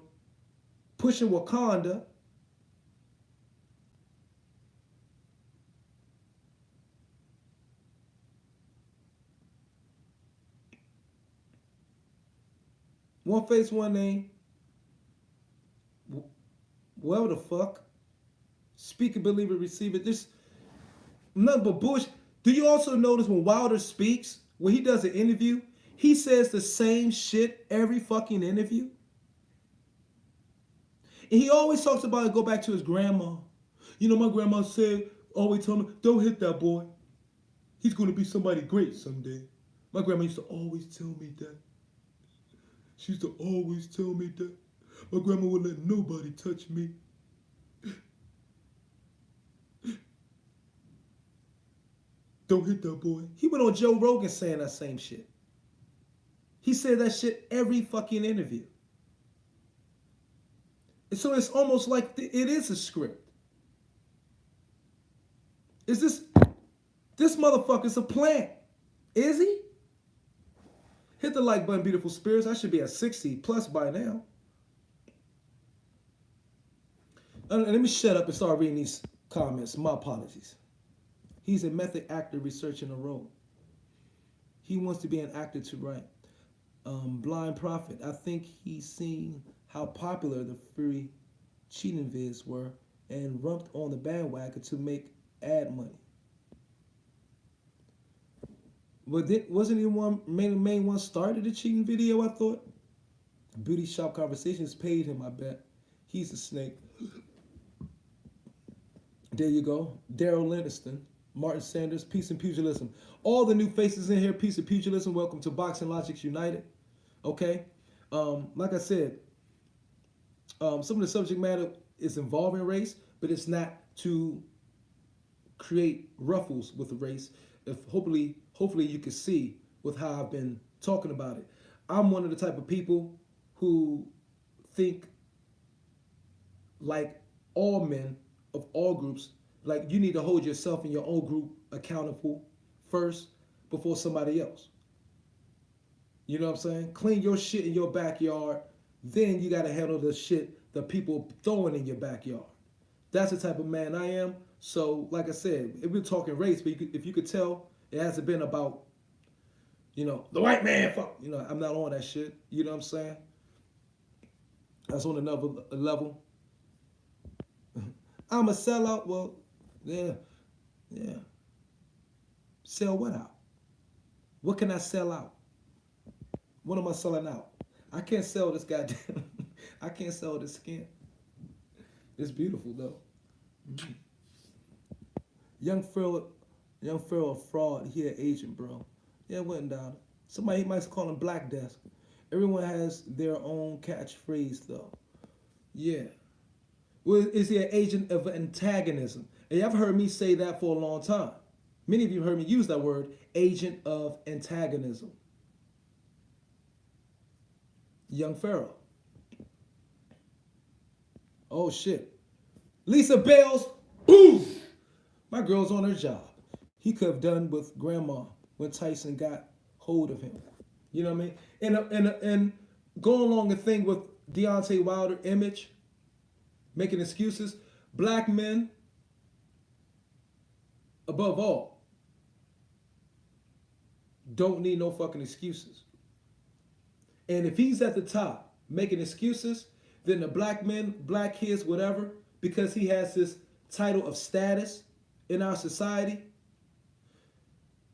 pushing Wakanda. One face, one name. Well, the fuck. Speak it, believe it, receive it. This nothing but bullshit. Do you also notice when Wilder speaks, when he does an interview, he says the same shit every fucking interview? And he always talks about it, go back to his grandma. You know, my grandma said, always told me, don't hit that boy. He's going to be somebody great someday. My grandma used to always tell me that. She used to always tell me that. My grandma would let nobody touch me. Don't hit that boy. He went on Joe Rogan saying that same shit. He said that shit every fucking interview. And so it's almost like it is a script. Is this motherfucker's a plant? Is he? Hit the like button, beautiful spirits. I should be at 60 plus by now. Let me shut up and start reading these comments. My apologies. He's a method actor researching a role. He wants to be an actor to write. Blind Prophet. I think he's seen how popular the free cheating vids were and rumped on the bandwagon to make ad money. But wasn't he one main one started the cheating video, I thought? Beauty Shop Conversations paid him, I bet. He's a snake. There you go. Daryl Livingston, Martin Sanders, Peace and Pugilism. All the new faces in here, Peace and Pugilism. Welcome to Boxing Logics United. Okay? Like I said, some of the subject matter is involving race, but it's not to create ruffles with the race. If hopefully you can see with how I've been talking about it. I'm one of the type of people who think like all men of all groups, like you need to hold yourself and your own group accountable first before somebody else. You know what I'm saying? Clean your shit in your backyard, then you got to handle the shit that people throwing in your backyard. That's the type of man I am. So, like I said, if we're talking race, but if you could tell, it hasn't been about, you know, the white man, fuck. You know, I'm not on that shit. You know what I'm saying? That's on another level. I'm a sellout. Well, yeah. Sell what out? What can I sell out? What am I selling out? I can't sell this goddamn. I can't sell this skin. It's beautiful though. Young Pharaoh, a fraud. He an agent, bro. Yeah, it went down. Somebody might call him Black Death. Everyone has their own catchphrase, though. Yeah. Well, is he an agent of antagonism? And y'all have heard me say that for a long time. Many of you heard me use that word, agent of antagonism. Young Pharaoh. Oh shit. Lisa Bales, boom! My girl's on her job. He could have done with grandma when Tyson got hold of him. You know what I mean? And going along the thing with Deontay Wilder image, making excuses. Black men, above all, don't need no fucking excuses. And if he's at the top making excuses, then the black men, black kids, whatever, because he has this title of status in our society,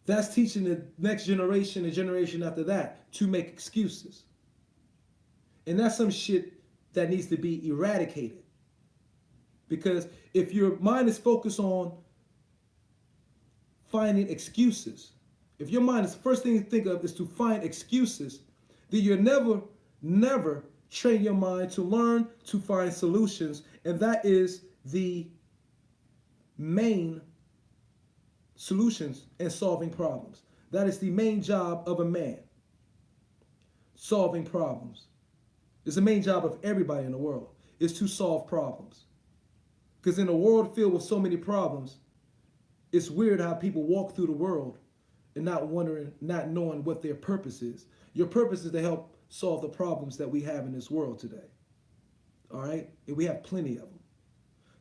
that's teaching the next generation, the generation after that, to make excuses. And that's some shit that needs to be eradicated. Because if your mind is focused on finding excuses, if your mind is the first thing you think of is to find excuses, then you'll never train your mind to learn to find solutions. And that is the main solutions in solving problems. That is the main job of a man. Solving problems. It's the main job of everybody in the world, is to solve problems. Because in a world filled with so many problems, it's weird how people walk through the world and not knowing what their purpose is. Your purpose is to help solve the problems that we have in this world today. All right? And we have plenty of them.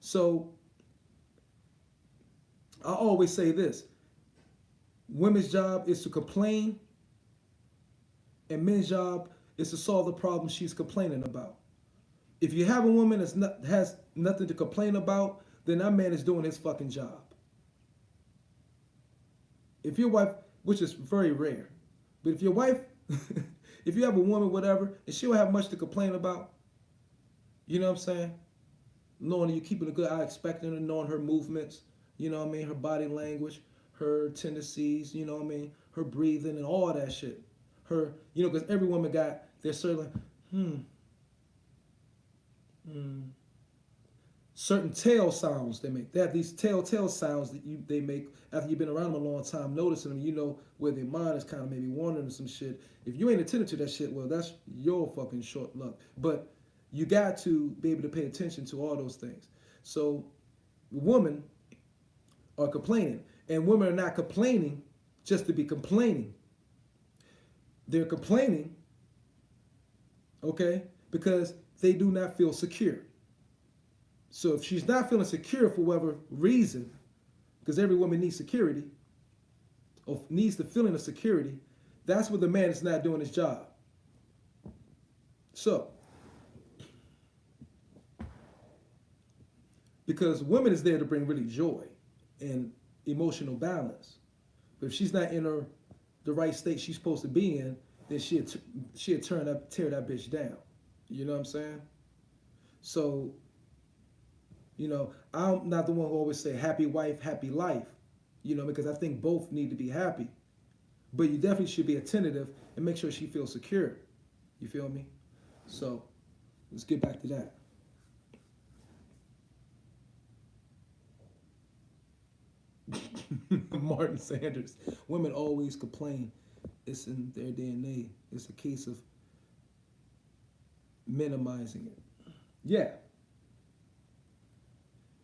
So I always say this. Women's job is to complain, and men's job is to solve the problem she's complaining about. If you have a woman that has nothing to complain about, then that man is doing his fucking job. If your wife, which is very rare, but if your wife, if you have a woman, whatever, and she don't have much to complain about, you know what I'm saying? Knowing that you're keeping a good eye, expecting her, knowing her movements, you know what I mean? Her body language, her tendencies, you know what I mean? Her breathing and all that shit. Her, you know, because every woman got their certain, certain tail sounds they make. They have these telltale sounds that they make after you've been around them a long time, noticing them, you know where their mind is kind of maybe wandering or some shit. If you ain't attentive to that shit, well, that's your fucking short luck. But you got to be able to pay attention to all those things. So women are complaining, and women are not complaining just to be complaining. They're complaining, okay, because they do not feel secure. So if she's not feeling secure for whatever reason, because every woman needs security, or needs the feeling of security, that's what the man is not doing his job. So, because women is there to bring really joy and emotional balance. But if she's not in the right state she's supposed to be in, then she'll tear that bitch down. You know what I'm saying? So, you know, I'm not the one who always say happy wife, happy life, you know, because I think both need to be happy. But you definitely should be attentive and make sure she feels secure. You feel me? So, let's get back to that. Martin Sanders. Women always complain. It's in their DNA. It's a case of minimizing it. Yeah.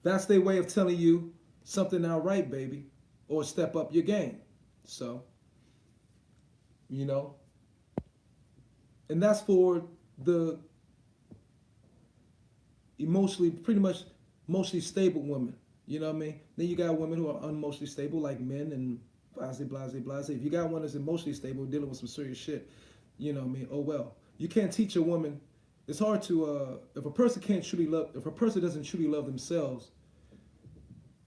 That's their way of telling you something not right, baby, or step up your game. So, you know, and that's for the pretty much mostly stable women. You know what I mean? Then you got women who are unemotionally stable, like men, and blase. If you got one that's emotionally stable, dealing with some serious shit, you know what I mean? Oh well. You can't teach a woman. It's hard to if a person doesn't truly love themselves,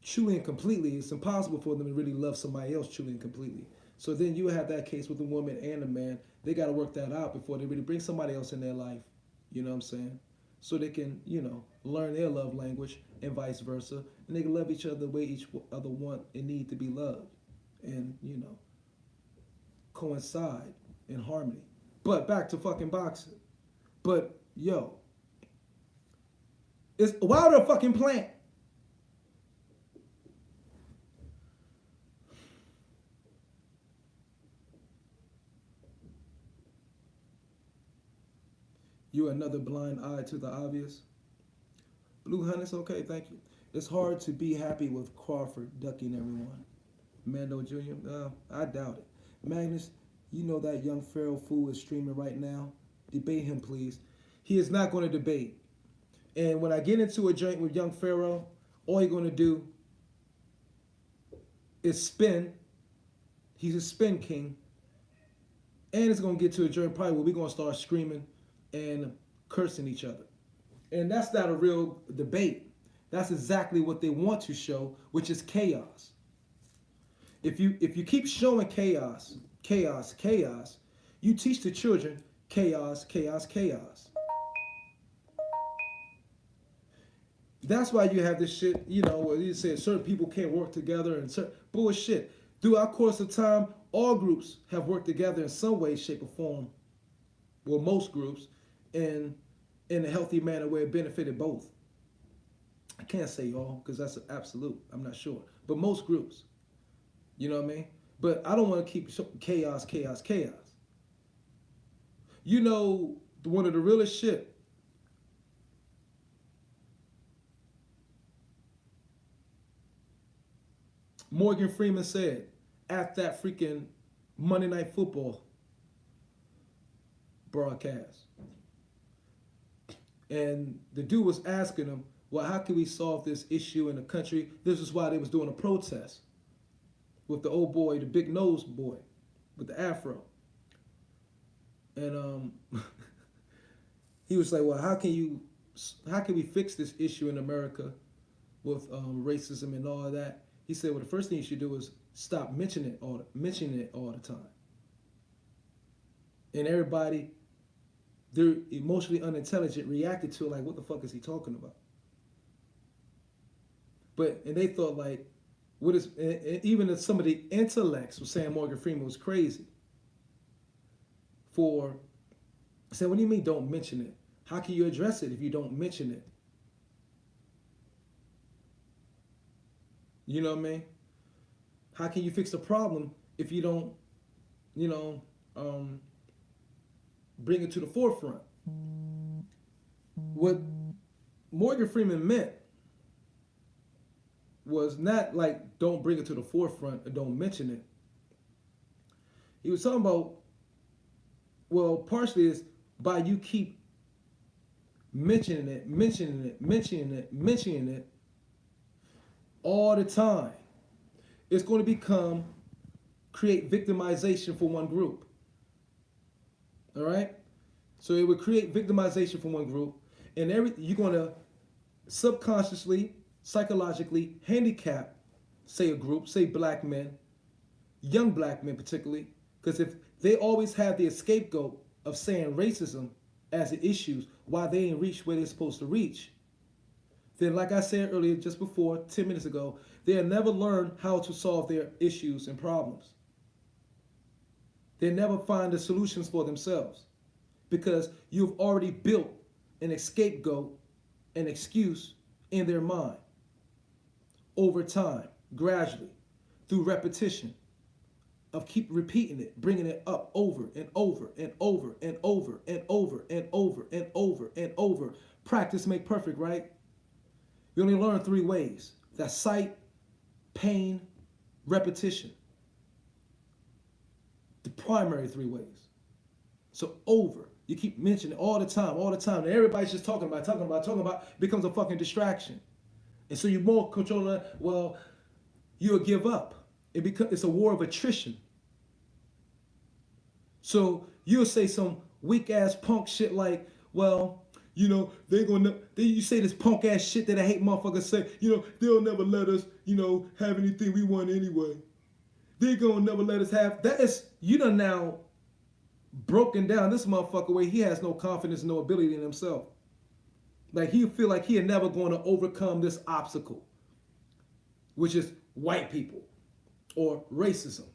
truly and completely, it's impossible for them to really love somebody else truly and completely. So then you have that case with the woman and the man. They got to work that out before they really bring somebody else in their life. You know what I'm saying? So they can, you know, learn their love language and vice versa. And they can love each other the way each other want and need to be loved. And, you know, coincide in harmony. But back to fucking boxing. But yo, it's Wilder a fucking plant. You another blind eye to the obvious. Blue Hunters, okay, thank you. It's hard to be happy with Crawford ducking everyone. Mando Jr., I doubt it. Magnus, you know that young Pharaoh fool is streaming right now. Debate him, please. He is not going to debate. And when I get into a joint with young Pharaoh, all he's going to do is spin. He's a spin king. And it's going to get to a joint probably where we're going to start screaming and cursing each other. And that's not a real debate. That's exactly what they want to show, which is chaos. If you keep showing chaos, you teach the children chaos. That's why you have this shit, where you say certain people can't work together and certain bullshit. Throughout the course of time, all groups have worked together in some way, shape, or form. Well, most groups, in a healthy manner where it benefited both. I can't say all because that's an absolute. I'm not sure, but most groups. You know what I mean? But I don't want to keep chaos. You know, one of the realest shit. Morgan Freeman said at that freaking Monday Night Football broadcast. And the dude was asking him, well, how can we solve this issue in the country? This is why they was doing a protest with the old boy, the big nose boy, with the afro. And he was like, well, how can we fix this issue in America with racism and all of that? He said, well, the first thing you should do is stop mentioning it all the time. And everybody, they're emotionally unintelligent, reacted to it like, what the fuck is he talking about? And they thought like, even if some of the intellects were saying Morgan Freeman was crazy for saying, what do you mean don't mention it? How can you address it if you don't mention it? You know what I mean? How can you fix the problem if you don't, bring it to the forefront? What Morgan Freeman meant was not like don't bring it to the forefront and don't mention it. He was talking about, well, partially is by you keep mentioning it all the time, it's going to create victimization for one group. All right? So it would create victimization for one group, and you're going to subconsciously, psychologically handicap, say a group, say black men, young black men particularly, because if they always have the scapegoat of saying racism as an issue, why they ain't reached where they're supposed to reach, then like I said earlier, just before, 10 minutes ago, they'll never learn how to solve their issues and problems. They never find the solutions for themselves because you've already built an scapegoat, an excuse in their mind over time, gradually, through repetition of keep repeating it, bringing it up over and over and over and over and over and over and over and over. Practice make perfect, right? You only learn 3 ways. That's sight, pain, repetition. The primary 3 ways. So over. You keep mentioning it all the time. And everybody's just talking about, it becomes a fucking distraction. And so you're more controlling, well, you'll give up. It's a war of attrition. So you'll say some weak ass punk shit like, well, you say this punk ass shit that I hate motherfuckers say, they'll never let us, have anything we want anyway. They gonna never let us have, that is, you done now broken down this motherfucker where he has no confidence, no ability in himself. Like he feel like he are never going to overcome this obstacle, which is white people or racism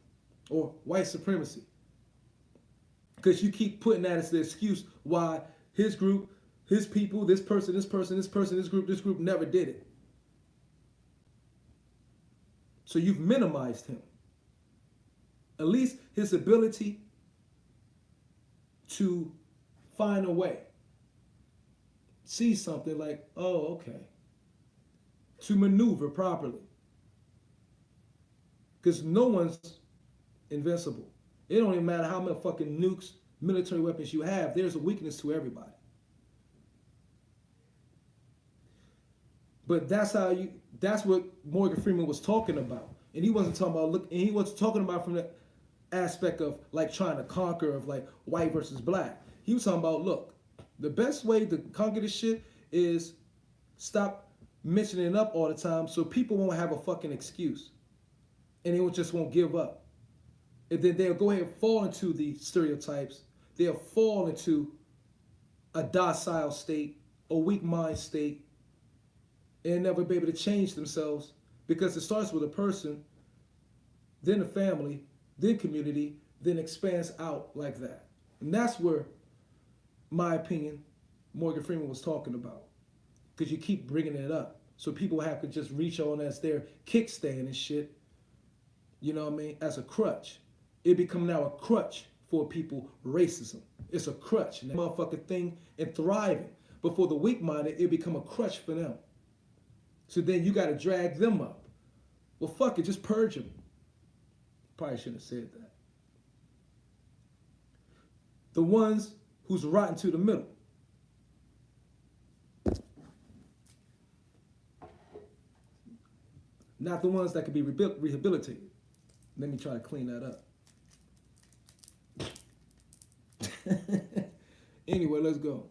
or white supremacy. Because you keep putting that as the excuse why his group, his people, this person, this person, this person, this group never did it. So you've minimized him. At least his ability to find a way. See something like, oh, okay. To maneuver properly. Because no one's invincible. It don't even matter how many fucking nukes, military weapons you have. There's a weakness to everybody. But that's what Morgan Freeman was talking about. And he wasn't talking about, and he wasn't talking about from the aspect of like trying to conquer of like white versus black. He was talking about, look, the best way to conquer this shit is stop mentioning it up all the time so people won't have a fucking excuse. And they just won't give up. And then they'll go ahead and fall into the stereotypes. They'll fall into a docile state, a weak mind state, and never be able to change themselves because it starts with a person, then a family, then community, then expands out like that. And that's where, my opinion, Morgan Freeman was talking about. Because you keep bringing it up. So people have to just reach on as their kickstand and shit. You know what I mean? As a crutch. It become now a crutch for people, racism. It's a crutch. And that motherfucking thing and thriving. But for the weak-minded, it become a crutch for them. So then you got to drag them up. Well, fuck it, just purge them. Probably shouldn't have said that. The ones who's rotten to the middle. Not the ones that can be rehabilitated. Let me try to clean that up. Anyway, let's go.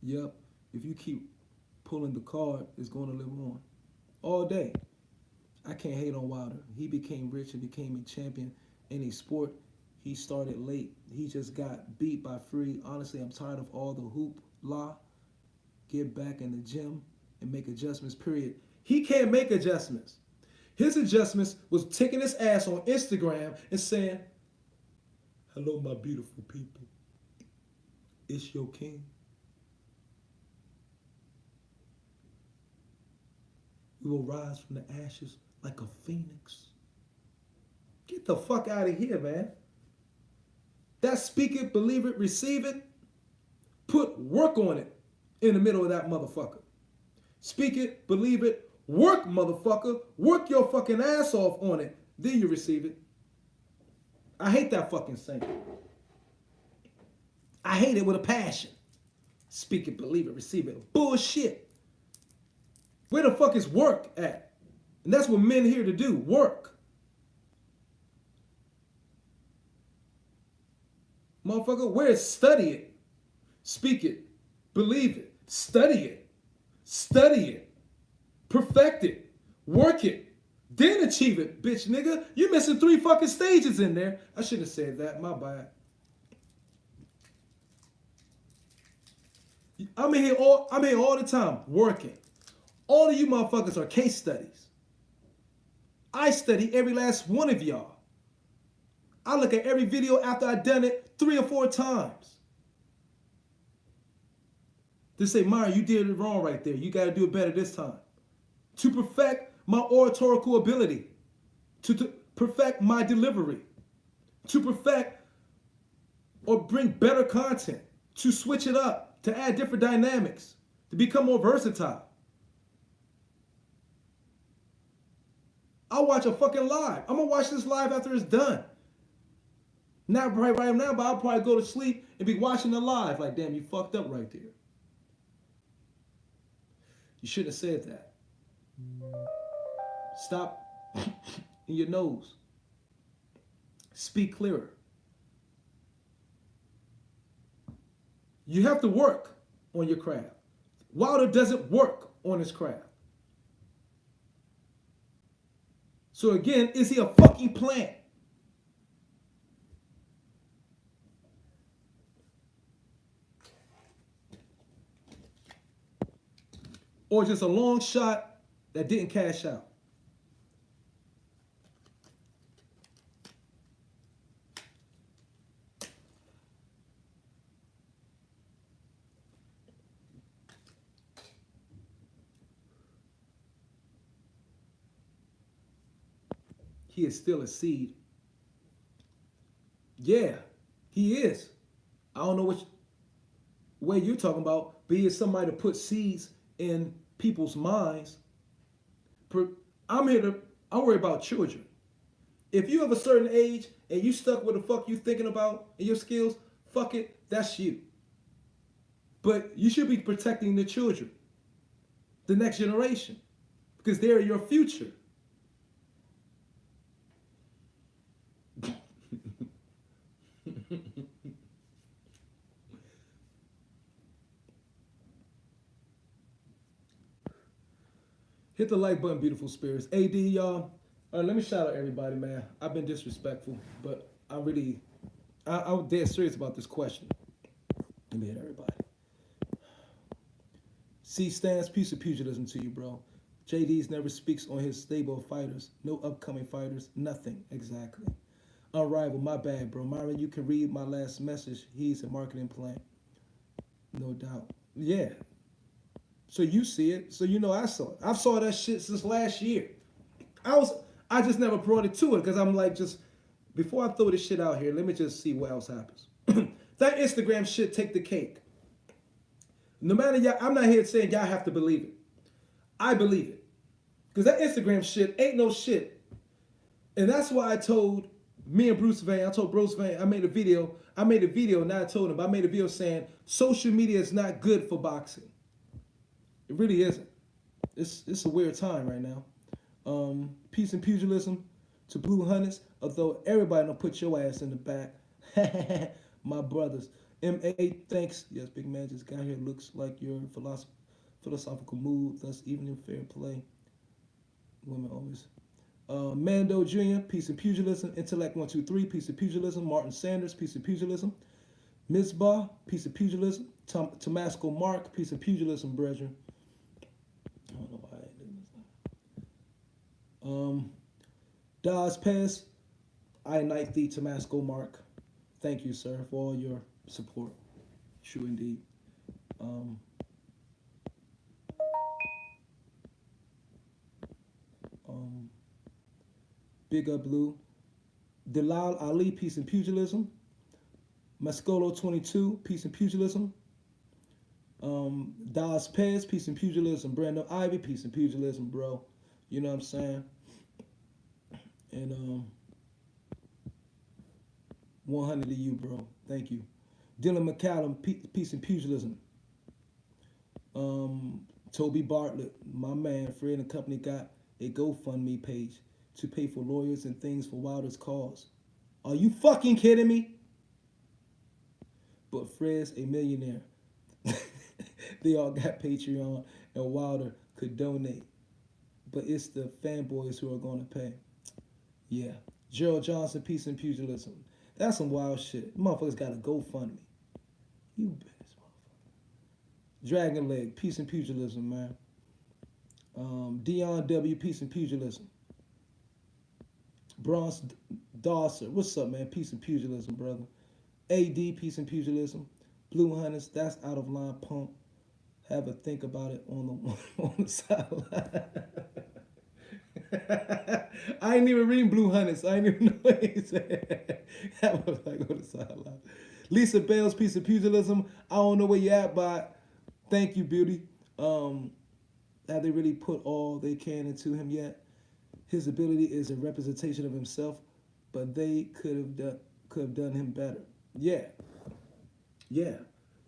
Yep, if you keep pulling the card, it's going to live on. All day. I can't hate on Wilder. He became rich and became a champion in a sport he started late. He just got beat by Free. Honestly, I'm tired of all the hoopla. Get back in the gym and make adjustments, period. He can't make adjustments. His adjustments was taking his ass on Instagram and saying, hello, my beautiful people. It's your king. We will rise from the ashes like a phoenix. Get the fuck out of here, man. That speak it, believe it, receive it. Put work on it in the middle of that motherfucker. Speak it, believe it, work, motherfucker. Work your fucking ass off on it. Then you receive it. I hate that fucking saying. I hate it with a passion. Speak it, believe it, receive it. Bullshit. Where the fuck is work at? And that's what men here to do, work. Motherfucker, where is study it? Speak it, believe it, study it, perfect it, work it, then achieve it, bitch nigga. You missing 3 fucking stages in there. I shouldn't have said that, my bad. I'm in here all the time, working. All of you motherfuckers are case studies. I study every last one of y'all. I look at every video after I've done it 3 or 4 times. To say, Myron, you did it wrong right there. You got to do it better this time. To perfect my oratorical ability. To perfect my delivery. To perfect or bring better content. To switch it up. To add different dynamics. To become more versatile. I'll watch a fucking live. I'm going to watch this live after it's done. Not right now, but I'll probably go to sleep and be watching the live. Like, damn, you fucked up right there. You shouldn't have said that. Stop in your nose. Speak clearer. You have to work on your craft. Wilder doesn't work on his craft. So again, is he a fucking plant? Or just a long shot that didn't cash out? he is still a seed. Yeah, he is. I don't know which way you're talking about, but he is somebody to put seeds in people's minds. I'm here to, I worry about children. If you have a certain age and you stuck with the fuck you thinking about and your skills, fuck it, that's you. But you should be protecting the children, the next generation, because they're your future. Hit the like button, beautiful spirits. AD, y'all. Let me shout out everybody, man. I've been disrespectful, but I'm dead serious about this question. Let me hit everybody. C stands, piece of pugilism to you, bro. JD's never speaks on his stable of fighters. No upcoming fighters. Nothing. Exactly. Unrivaled. My bad, bro. Myron, you can read my last message. He's a marketing plan. No doubt. Yeah. So you see it. So you know I saw it. I've saw that shit since last year. I just never brought it to it because I'm like, just before I throw this shit out here, let me just see what else happens. That Instagram shit take the cake. No matter y'all, I'm not here saying y'all have to believe it. I believe it. Because that Instagram shit ain't no shit. And that's why I told me and Bruce Vane, I told Bruce Vane, I made a video, and I told him, I made a video saying social media is not good for boxing. It really isn't. It's a weird time right now. Peace and pugilism to Blue Hunters, although everybody don't put your ass in the back. My brothers. M.A. thanks. Yes, big man just got here. Looks like your philosophical mood, thus even in fair play. Women always. Mando Jr., peace and pugilism. Intellect 123, peace and pugilism. Martin Sanders, peace and pugilism. Mizbah, peace and pugilism. Tomasco Mark, peace and pugilism, brethren. I don't know why I did this. Daz Pez, I knight thee, Tomasco Mark. Thank you, sir, for all your support. True indeed. Big up Blue. Delal Ali, peace and pugilism. Mascolo 22, peace and pugilism. Daz Pez, peace and pugilism. Brandon Ivy, peace and pugilism, bro. You know what I'm saying? And 100 to you, bro. Thank you. Dylan McCallum, peace and pugilism. Toby Bartlett, my man, Fred and company got a GoFundMe page to pay for lawyers and things for Wilder's cause. Are you fucking kidding me? But Fred's a millionaire. They all got Patreon and Wilder could donate. But it's the fanboys who are going to pay. Yeah. Gerald Johnson, peace and pugilism. That's some wild shit. Motherfuckers got a GoFundMe. You bitch, motherfucker. Dragon Leg, peace and pugilism, man. Dion W, peace and pugilism. Bronze Dawser, what's up, man? Peace and pugilism, brother. AD, peace and pugilism. Blue Hunters, that's out of line, pump. Have a think about it on the sideline. I ain't even reading Blue Hunters. I ain't even know what he said. That was like on the sideline. Lisa Bell's piece of pugilism. I don't know where you at, but thank you, beauty. Have they really put all they can into him yet? His ability is a representation of himself, but they could have done him better. Yeah.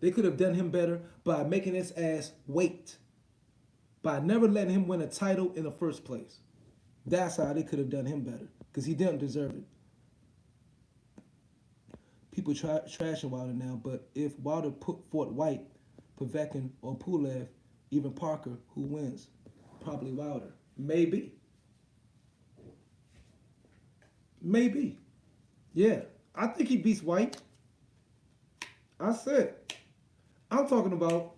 They could have done him better by making his ass wait. By never letting him win a title in the first place. That's how they could have done him better. Because he didn't deserve it. People trashing Wilder now, but if Wilder fought White, Povetkin, or Pulev, even Parker, who wins? Probably Wilder. Maybe. Yeah. I think he beats White. I said. I'm talking about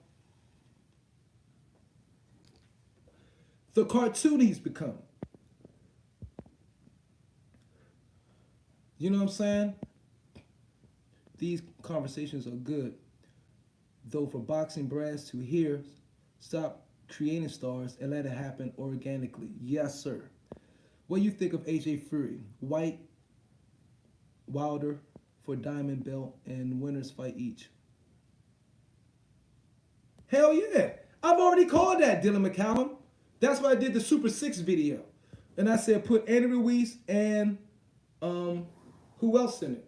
the cartoon he's become. You know what I'm saying? These conversations are good. Though for boxing brass to hear, stop creating stars and let it happen organically. Yes, sir. What do you think of AJ Fury? White, Wilder for diamond belt and winners fight each. Hell yeah. I've already called that, Dylan McCallum. That's why I did the Super 6 video. And I said put Andy Ruiz and who else in it?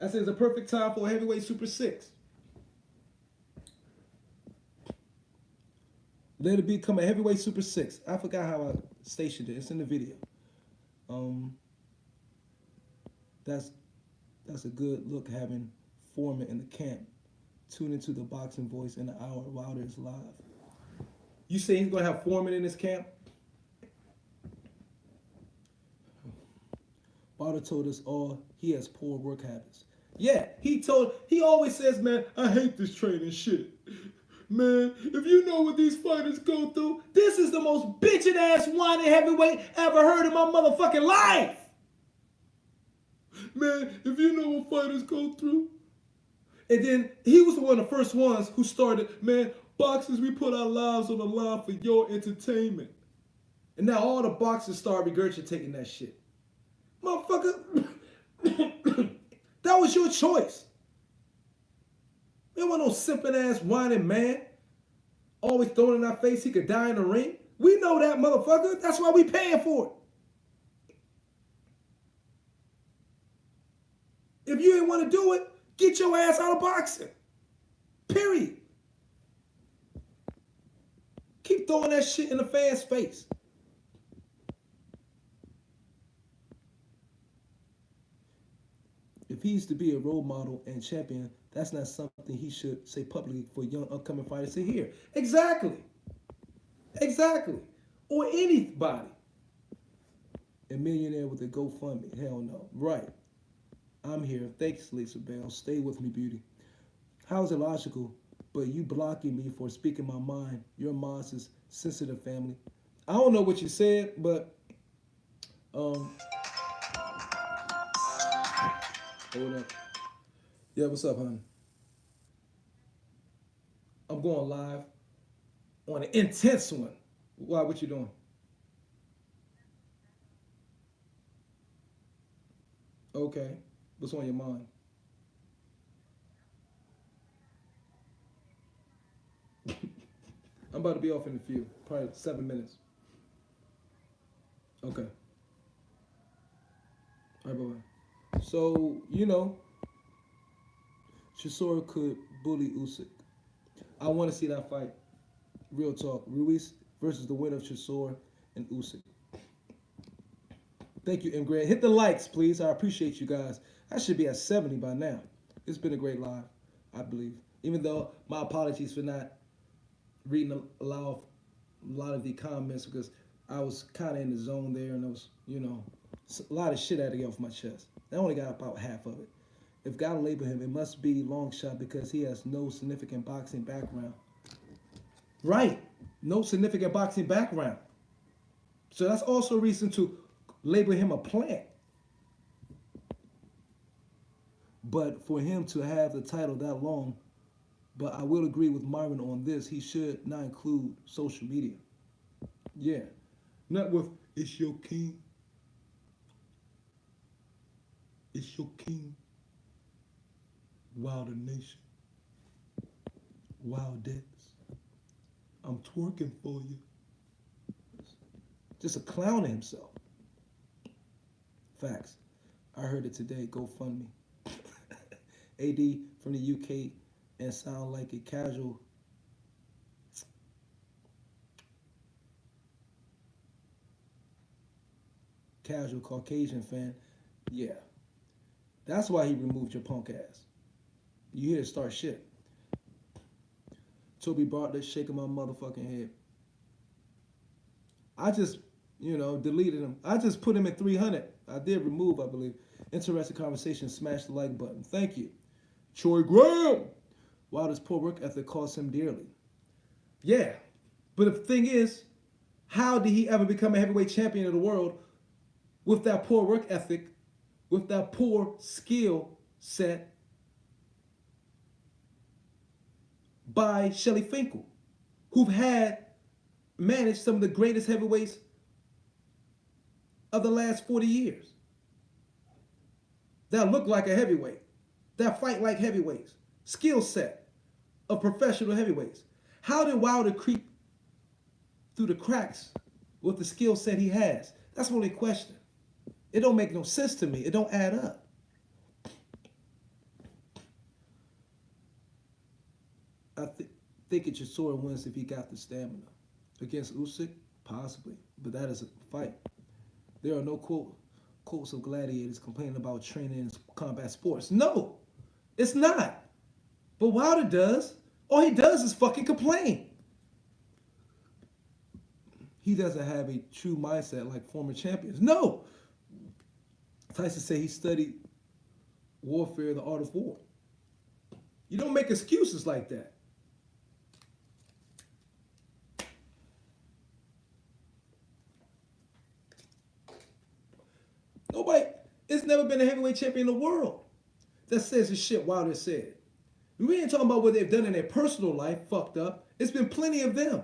I said it's a perfect time for a heavyweight Super 6. Let it become a heavyweight Super 6. I forgot how I stationed it. It's in the video. That's a good look having Foreman in the camp. Tune into the Boxing Voice in an hour. Wilder is live. You say he's going to have Foreman in his camp? Wilder told us all he has poor work habits. Yeah, he always says, man, I hate this training shit. Man, if you know what these fighters go through, this is the most bitchin' ass whining heavyweight ever heard in my motherfucking life. Man, if you know what fighters go through. And then he was one of the first ones who started, man, boxers, we put our lives on the line for your entertainment. And now all the boxers start regurgitating that shit. Motherfucker, that was your choice. You don't want no simping ass whining man. Always throwing in our face he could die in the ring. We know that, motherfucker. That's why we paying for it. If you ain't want to do it, get your ass out of boxing. Period. Keep throwing that shit in the fans' face. If he's to be a role model and champion, that's not something he should say publicly for young upcoming fighters to hear. Exactly. Exactly. Or anybody. A millionaire with a GoFundMe. Hell no. Right. I'm here. Thanks, Lisa Bell. Stay with me, beauty. How is it logical, but you blocking me for speaking my mind? Your mom's sensitive family. I don't know what you said, but hold up. Yeah, what's up, honey? I'm going live on an intense one. Why? What you doing? Okay. What's on your mind? I'm about to be off in a few, probably 7 minutes. Okay. All right, bye-bye. So, Chisora could bully Usyk. I want to see that fight. Real talk. Ruiz versus the winner of Chisora and Usyk. Thank you, M. Grant. Hit the likes, please. I appreciate you guys. I should be at 70 by now. It's been a great live, I believe. Even though my apologies for not reading a lot of the comments because I was kind of in the zone there and I was, a lot of shit I had to get off my chest. I only got about half of it. If God label him, it must be Longshot because he has no significant boxing background. Right. No significant boxing background. So that's also a reason to label him a plant. But for him to have the title that long, but I will agree with Marvin on this, he should not include social media. Yeah. Not with, it's your king. It's your king. Wilder Nation. Wildets. I'm twerking for you. Just a clown of himself. Facts. I heard it today. GoFundMe. AD from the UK and sound like a casual Caucasian fan. Yeah. That's why he removed your punk ass. You here to start shit. Toby Bartlett shaking my motherfucking head. I just, deleted him. I just put him at 300. I did remove, I believe. Interesting conversation. Smash the like button. Thank you. Troy Graham. Wilder's poor work ethic cost him dearly. Yeah. But the thing is, how did he ever become a heavyweight champion of the world with that poor work ethic, with that poor skill set by Shelly Finkel, who've managed some of the greatest heavyweights of the last 40 years that look like a heavyweight, that fight like heavyweights, skill set of professional heavyweights. How did Wilder creep through the cracks with the skill set he has? That's the only question. It don't make no sense to me. It don't add up. I think it Chisora wins if he got the stamina. Against Usyk, possibly, but that is a fight. There are no quotes of gladiators complaining about training in combat sports. No, it's not. But Wilder does. All he does is fucking complain. He doesn't have a true mindset like former champions. No. Tyson said he studied warfare, the art of war. You don't make excuses like that. Nobody, it's never been a heavyweight champion in the world that says the shit Wilder said. We ain't talking about what they've done in their personal life, fucked up. It's been plenty of them.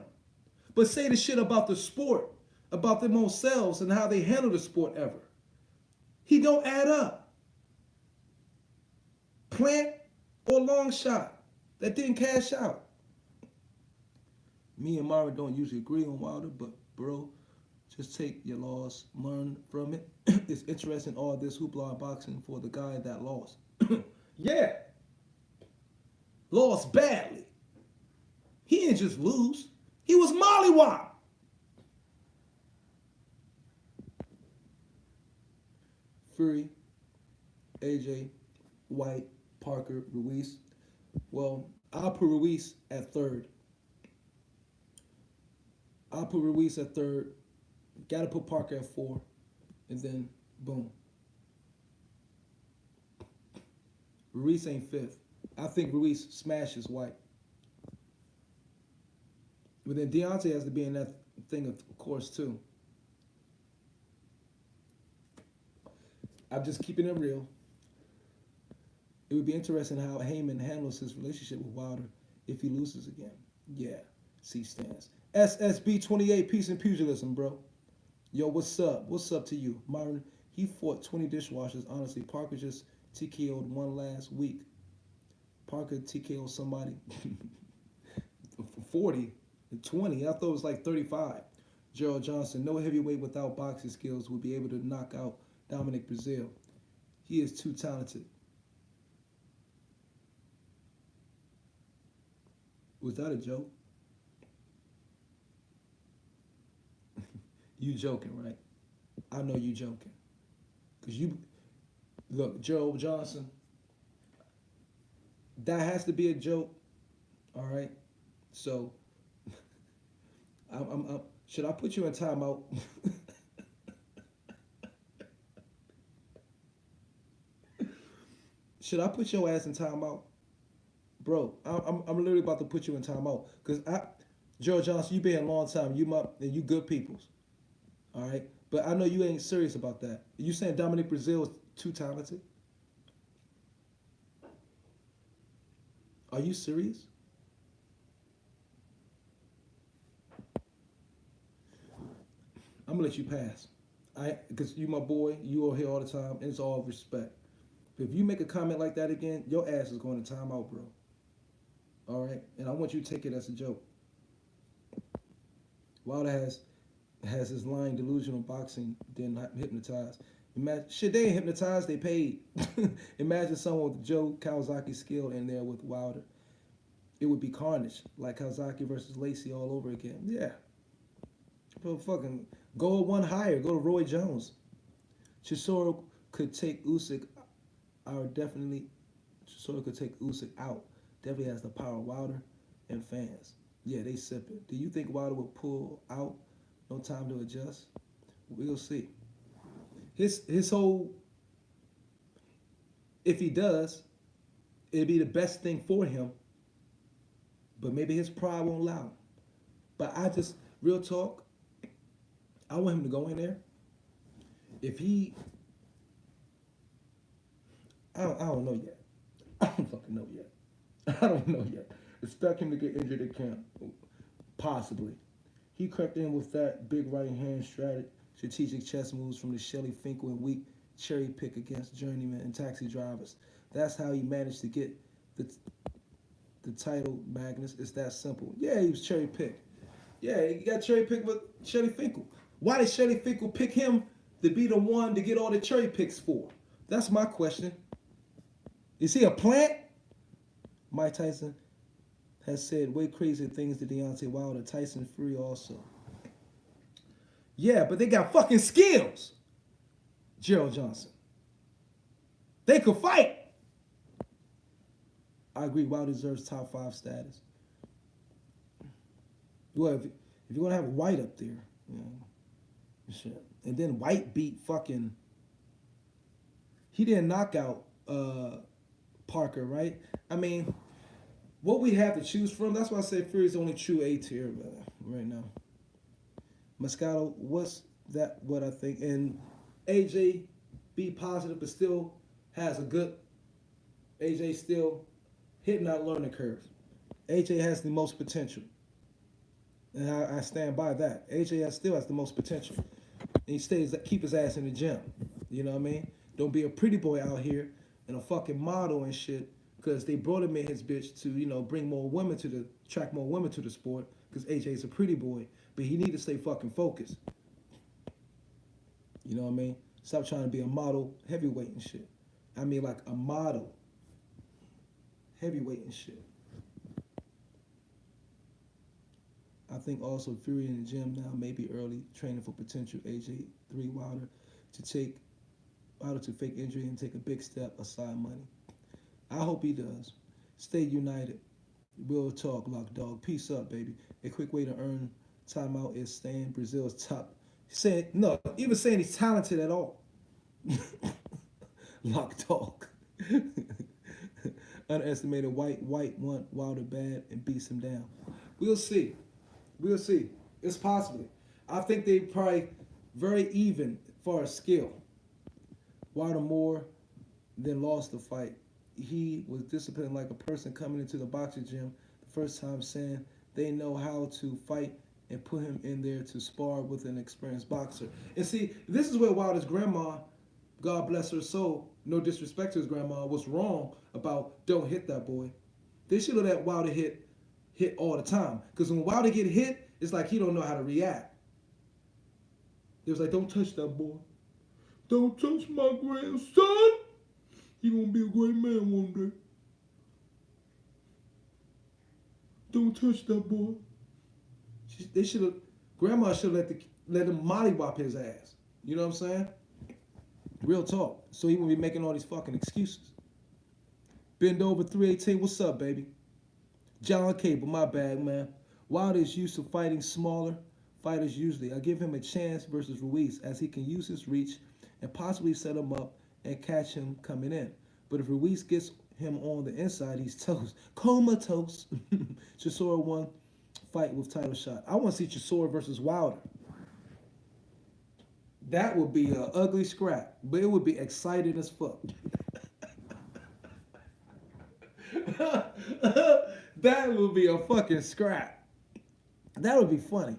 But say the shit about the sport, about them own selves and how they handle the sport ever. He don't add up. Plant or Longshot that didn't cash out. Me and Mara don't usually agree on Wilder, but bro, just take your loss, learn from it. It's interesting all this hoopla in boxing for the guy that lost. Yeah. Lost badly. He didn't just lose. He was mollywop. Fury, AJ, White, Parker, Ruiz. Well, I'll put Ruiz at third. Gotta put Parker at 4. And then, boom. Ruiz ain't 5th. I think Ruiz smashes White. But then Deontay has to be in that thing, of course, too. I'm just keeping it real. It would be interesting how Heyman handles his relationship with Wilder if he loses again. Yeah, C stands. SSB28, peace and pugilism, bro. Yo, what's up? What's up to you? Myron, he fought 20 dishwashers. Honestly, Parker just TKO'd one last week. Parker TKO'd somebody 40 and 20. I thought it was like 35. Gerald Johnson, no heavyweight without boxing skills would be able to knock out Dominic Brazil. He is too talented. Was that a joke? You joking, right? I know you joking. Because you, look, Gerald Johnson, that has to be a joke, all right? So, should I put you in timeout? Should I put your ass in timeout? Bro, I'm literally about to put you in timeout. Because Gerald Johnson, you been a long time. And you good peoples. All right? But I know you ain't serious about that. You saying Dominic Brazil is too talented? Are you serious? I'm going to let you pass. Because you my boy. You are here all the time. And it's all respect. But if you make a comment like that again, your ass is going to timeout, bro. All right? And I want you to take it as a joke. Wilder has his line delusional boxing, then hypnotized. Shit, they ain't hypnotized, they paid. Imagine someone with Joe Kawasaki's skill in there with Wilder. It would be carnage, like Kawasaki versus Lacey all over again. Yeah. But fucking go one higher, go to Roy Jones. Chisora could take Usyk out, definitely. Chisora could take Usyk out. Definitely has the power of Wilder and fans. Yeah, they sip it. Do you think Wilder will pull out? No time to adjust? We'll see. His whole, if he does, it'd be the best thing for him. But maybe his pride won't allow him. But I just, real talk, I want him to go in there. If he, I don't know yet. I don't fucking know yet. I don't know yet. Expect him to get injured at camp. Possibly. He crept in with that big right hand strategic chess moves from the Shelly Finkel and weak cherry pick against journeymen and taxi drivers. That's how he managed to get the the title, Magnus. It's that simple. Yeah, he was cherry picked. Yeah, he got cherry picked with Shelly Finkel. Why did Shelly Finkel pick him to be the one to get all the cherry picks for? That's my question. Is he a plant? Mike Tyson has said way crazier things to Deontay Wilder. Tyson Fury also. Yeah, but they got fucking skills. Gerald Johnson. They could fight. I agree. Wilder deserves top 5 status. Well, if you're gonna have White up there, you know, shit. And then White beat fucking. He didn't knock out Parker, right? I mean, what we have to choose from. That's why I say Fury's the only true A tier right now. Moscato, what's that? What I think, and AJ, be positive, but still has a good. AJ still hitting that learning curve. AJ has the most potential, and I stand by that. AJ still has the most potential. And he stays keep his ass in the gym. You know what I mean? Don't be a pretty boy out here and a fucking model and shit. Because they brought him in his bitch to, you know, bring more women to the attract more women to the sport. Because AJ's a pretty boy, but he need to stay fucking focused. You know what I mean? Stop trying to be a model heavyweight and shit. I mean like a model heavyweight and shit. I think also Fury in the gym now, maybe early training for potential AJ 3 Wilder to fake injury and take a big step aside money. I hope he does. Stay united. We'll talk, Lock Dog. Peace up, baby. A quick way to earn timeout is staying Brazil's top. Even saying he's talented at all. Lock Dog. Underestimated White want Wilder bad and beats him down. We'll see. It's possible. I think they probably very even as far as skill. Wilder more than lost the fight. He was disciplined like a person coming into the boxing gym the first time, saying they know how to fight and put him in there to spar with an experienced boxer. And see, this is where Wilder's grandma, God bless her soul, no disrespect to his grandma, was wrong about don't hit that boy. They should have let Wilder hit all the time. Because when Wilder get hit, it's like he don't know how to react. It was like, don't touch that boy. Don't touch my grandson. He gonna be a great man one day. Don't touch that boy. They should have. Grandma should have let him mollywop his ass. You know what I'm saying? Real talk. So he won't be making all these fucking excuses. Bend over 318. What's up, baby? John Cable, my bad, man. Wilder is used to fighting smaller fighters usually. I give him a chance versus Ruiz as he can use his reach and possibly set him up and catch him coming in. But if Ruiz gets him on the inside, he's toast. Comatose. Chisora won fight with title shot. I want to see Chisora versus Wilder. That would be an ugly scrap, but it would be exciting as fuck. That would be a fucking scrap. That would be funny.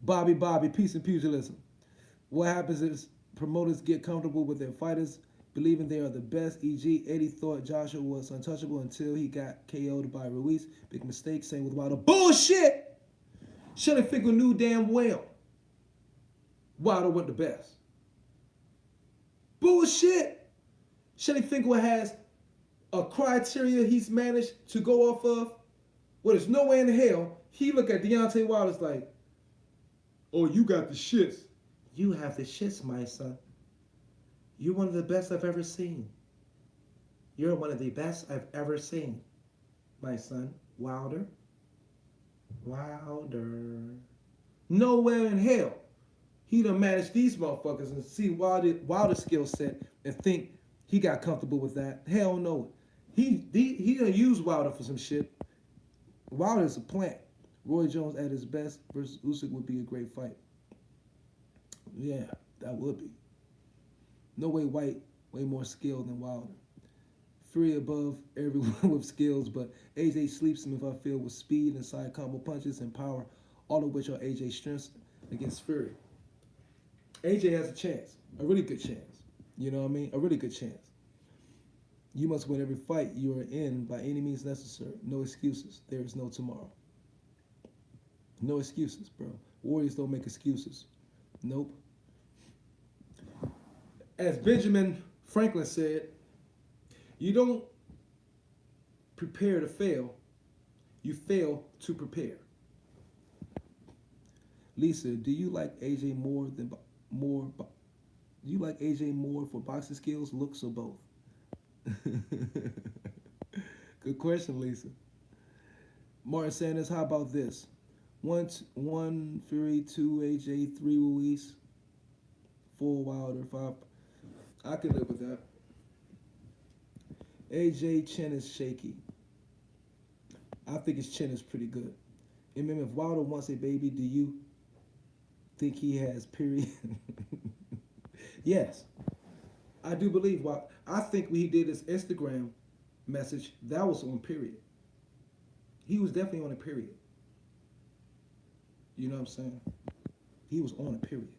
Bobby, peace and pugilism. What happens is promoters get comfortable with their fighters, believing they are the best. E.g., Eddie thought Joshua was untouchable until he got KO'd by Ruiz. Big mistake, same with Wilder. Bullshit! Shelly Finkel knew damn well Wilder wasn't the best. Bullshit! Shelly Finkel has a criteria he's managed to go off of. Well, there's no way in hell he look at Deontay Wilder's like, oh, you got the shits. You have the shits, my son. You're one of the best I've ever seen. You're one of the best I've ever seen, my son. Wilder. Nowhere in hell he done managed these motherfuckers and see Wilder's skill set and think he got comfortable with that. Hell no. He done use Wilder for some shit. Wilder's a plant. Roy Jones at his best versus Usyk would be a great fight. Yeah, that would be. No way White, way more skilled than Wilder. Fury above everyone with skills, but AJ sleeps him if I feel with speed and side combo punches and power, all of which are AJ's strengths against Fury. AJ has a chance, a really good chance. You know what I mean? A really good chance. You must win every fight you are in by any means necessary. No excuses. There is no tomorrow. No excuses, bro. Warriors don't make excuses. Nope. As Benjamin Franklin said, you don't prepare to fail, you fail to prepare. Lisa, do you like AJ more than more? Do you like AJ more for boxing skills, looks, or both? Good question, Lisa. Martin Sanders, how about this? One Fury, two AJ, three Ruiz, four Wilder, five. I can live with that. AJ chin is shaky. I think his chin is pretty good. And remember, if Wilder wants a baby, do you think he has? Period. Yes, I do believe. I think when he did his Instagram message, that was on period. He was definitely on a period. You know what I'm saying? He was on a period.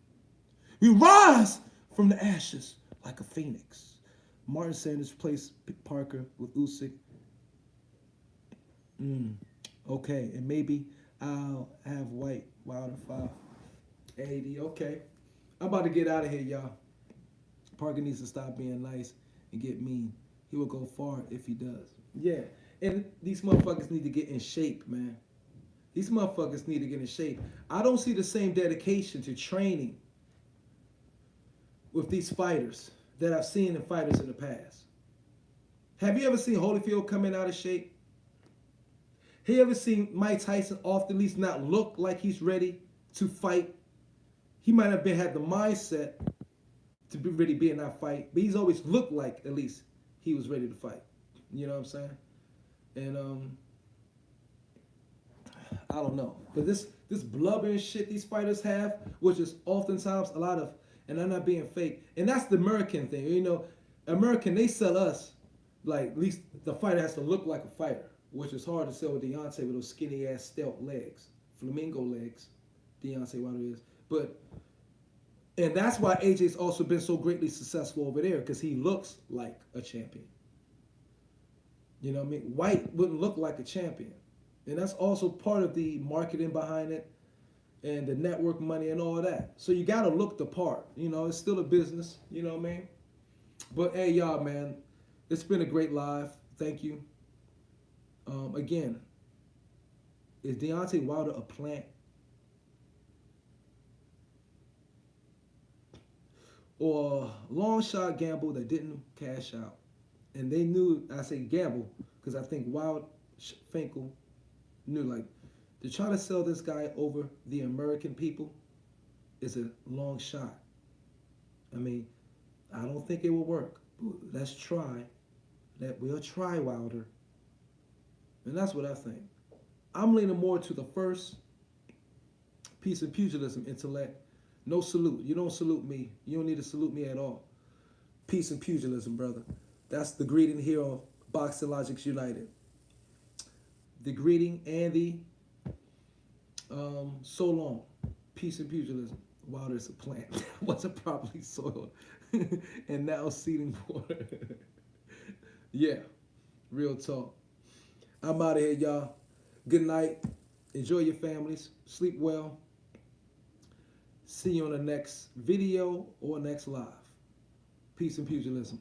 We rise from the ashes like a phoenix. Martin Sanders placed Parker with Usyk. Okay, and maybe I'll have White Wilder 580. Okay, I'm about to get out of here, y'all. Parker needs to stop being nice and get mean. He will go far if he does. Yeah, and these motherfuckers need to get in shape, man. These motherfuckers need to get in shape. I don't see the same dedication to training with these fighters that I've seen in fighters in the past. Have you ever seen Holyfield coming out of shape? Have you ever seen Mike Tyson often at least not look like he's ready to fight? He might have had the mindset to really be in that fight, but he's always looked like at least he was ready to fight. You know what I'm saying? And I don't know. But this blubbering shit these fighters have, which is oftentimes a lot of, and I'm not being fake, and that's the American thing. You know, American, they sell us like at least the fighter has to look like a fighter, which is hard to sell with Deontay with those skinny ass stealth legs, flamingo legs. Deontay Wilder is, and that's why AJ's also been so greatly successful over there because he looks like a champion. You know what I mean? White wouldn't look like a champion, and that's also part of the marketing behind it, and the network money and all of that. So you gotta look the part. You know, it's still a business. You know what I mean? But hey, y'all, man, it's been a great live. Thank you. Again, is Deontay Wilder a plant? Or Longshot Gamble that didn't cash out? And they knew, I say gamble, because I think Finkel knew, like, to try to sell this guy over the American people is a long shot. I mean, I don't think it will work. Let's try. We'll try Wilder. And that's what I think. I'm leaning more to the first piece of pugilism, intellect. No salute. You don't salute me. You don't need to salute me at all. Peace and pugilism, brother. That's the greeting here on Boxing Logics United. The greeting and the so long. Peace and pugilism. Wilder's a plant that wasn't properly soiled and now seeding water. Yeah, real talk. I'm out of here, y'all. Good night. Enjoy your families. Sleep well. See you on the next video or next live. Peace and pugilism.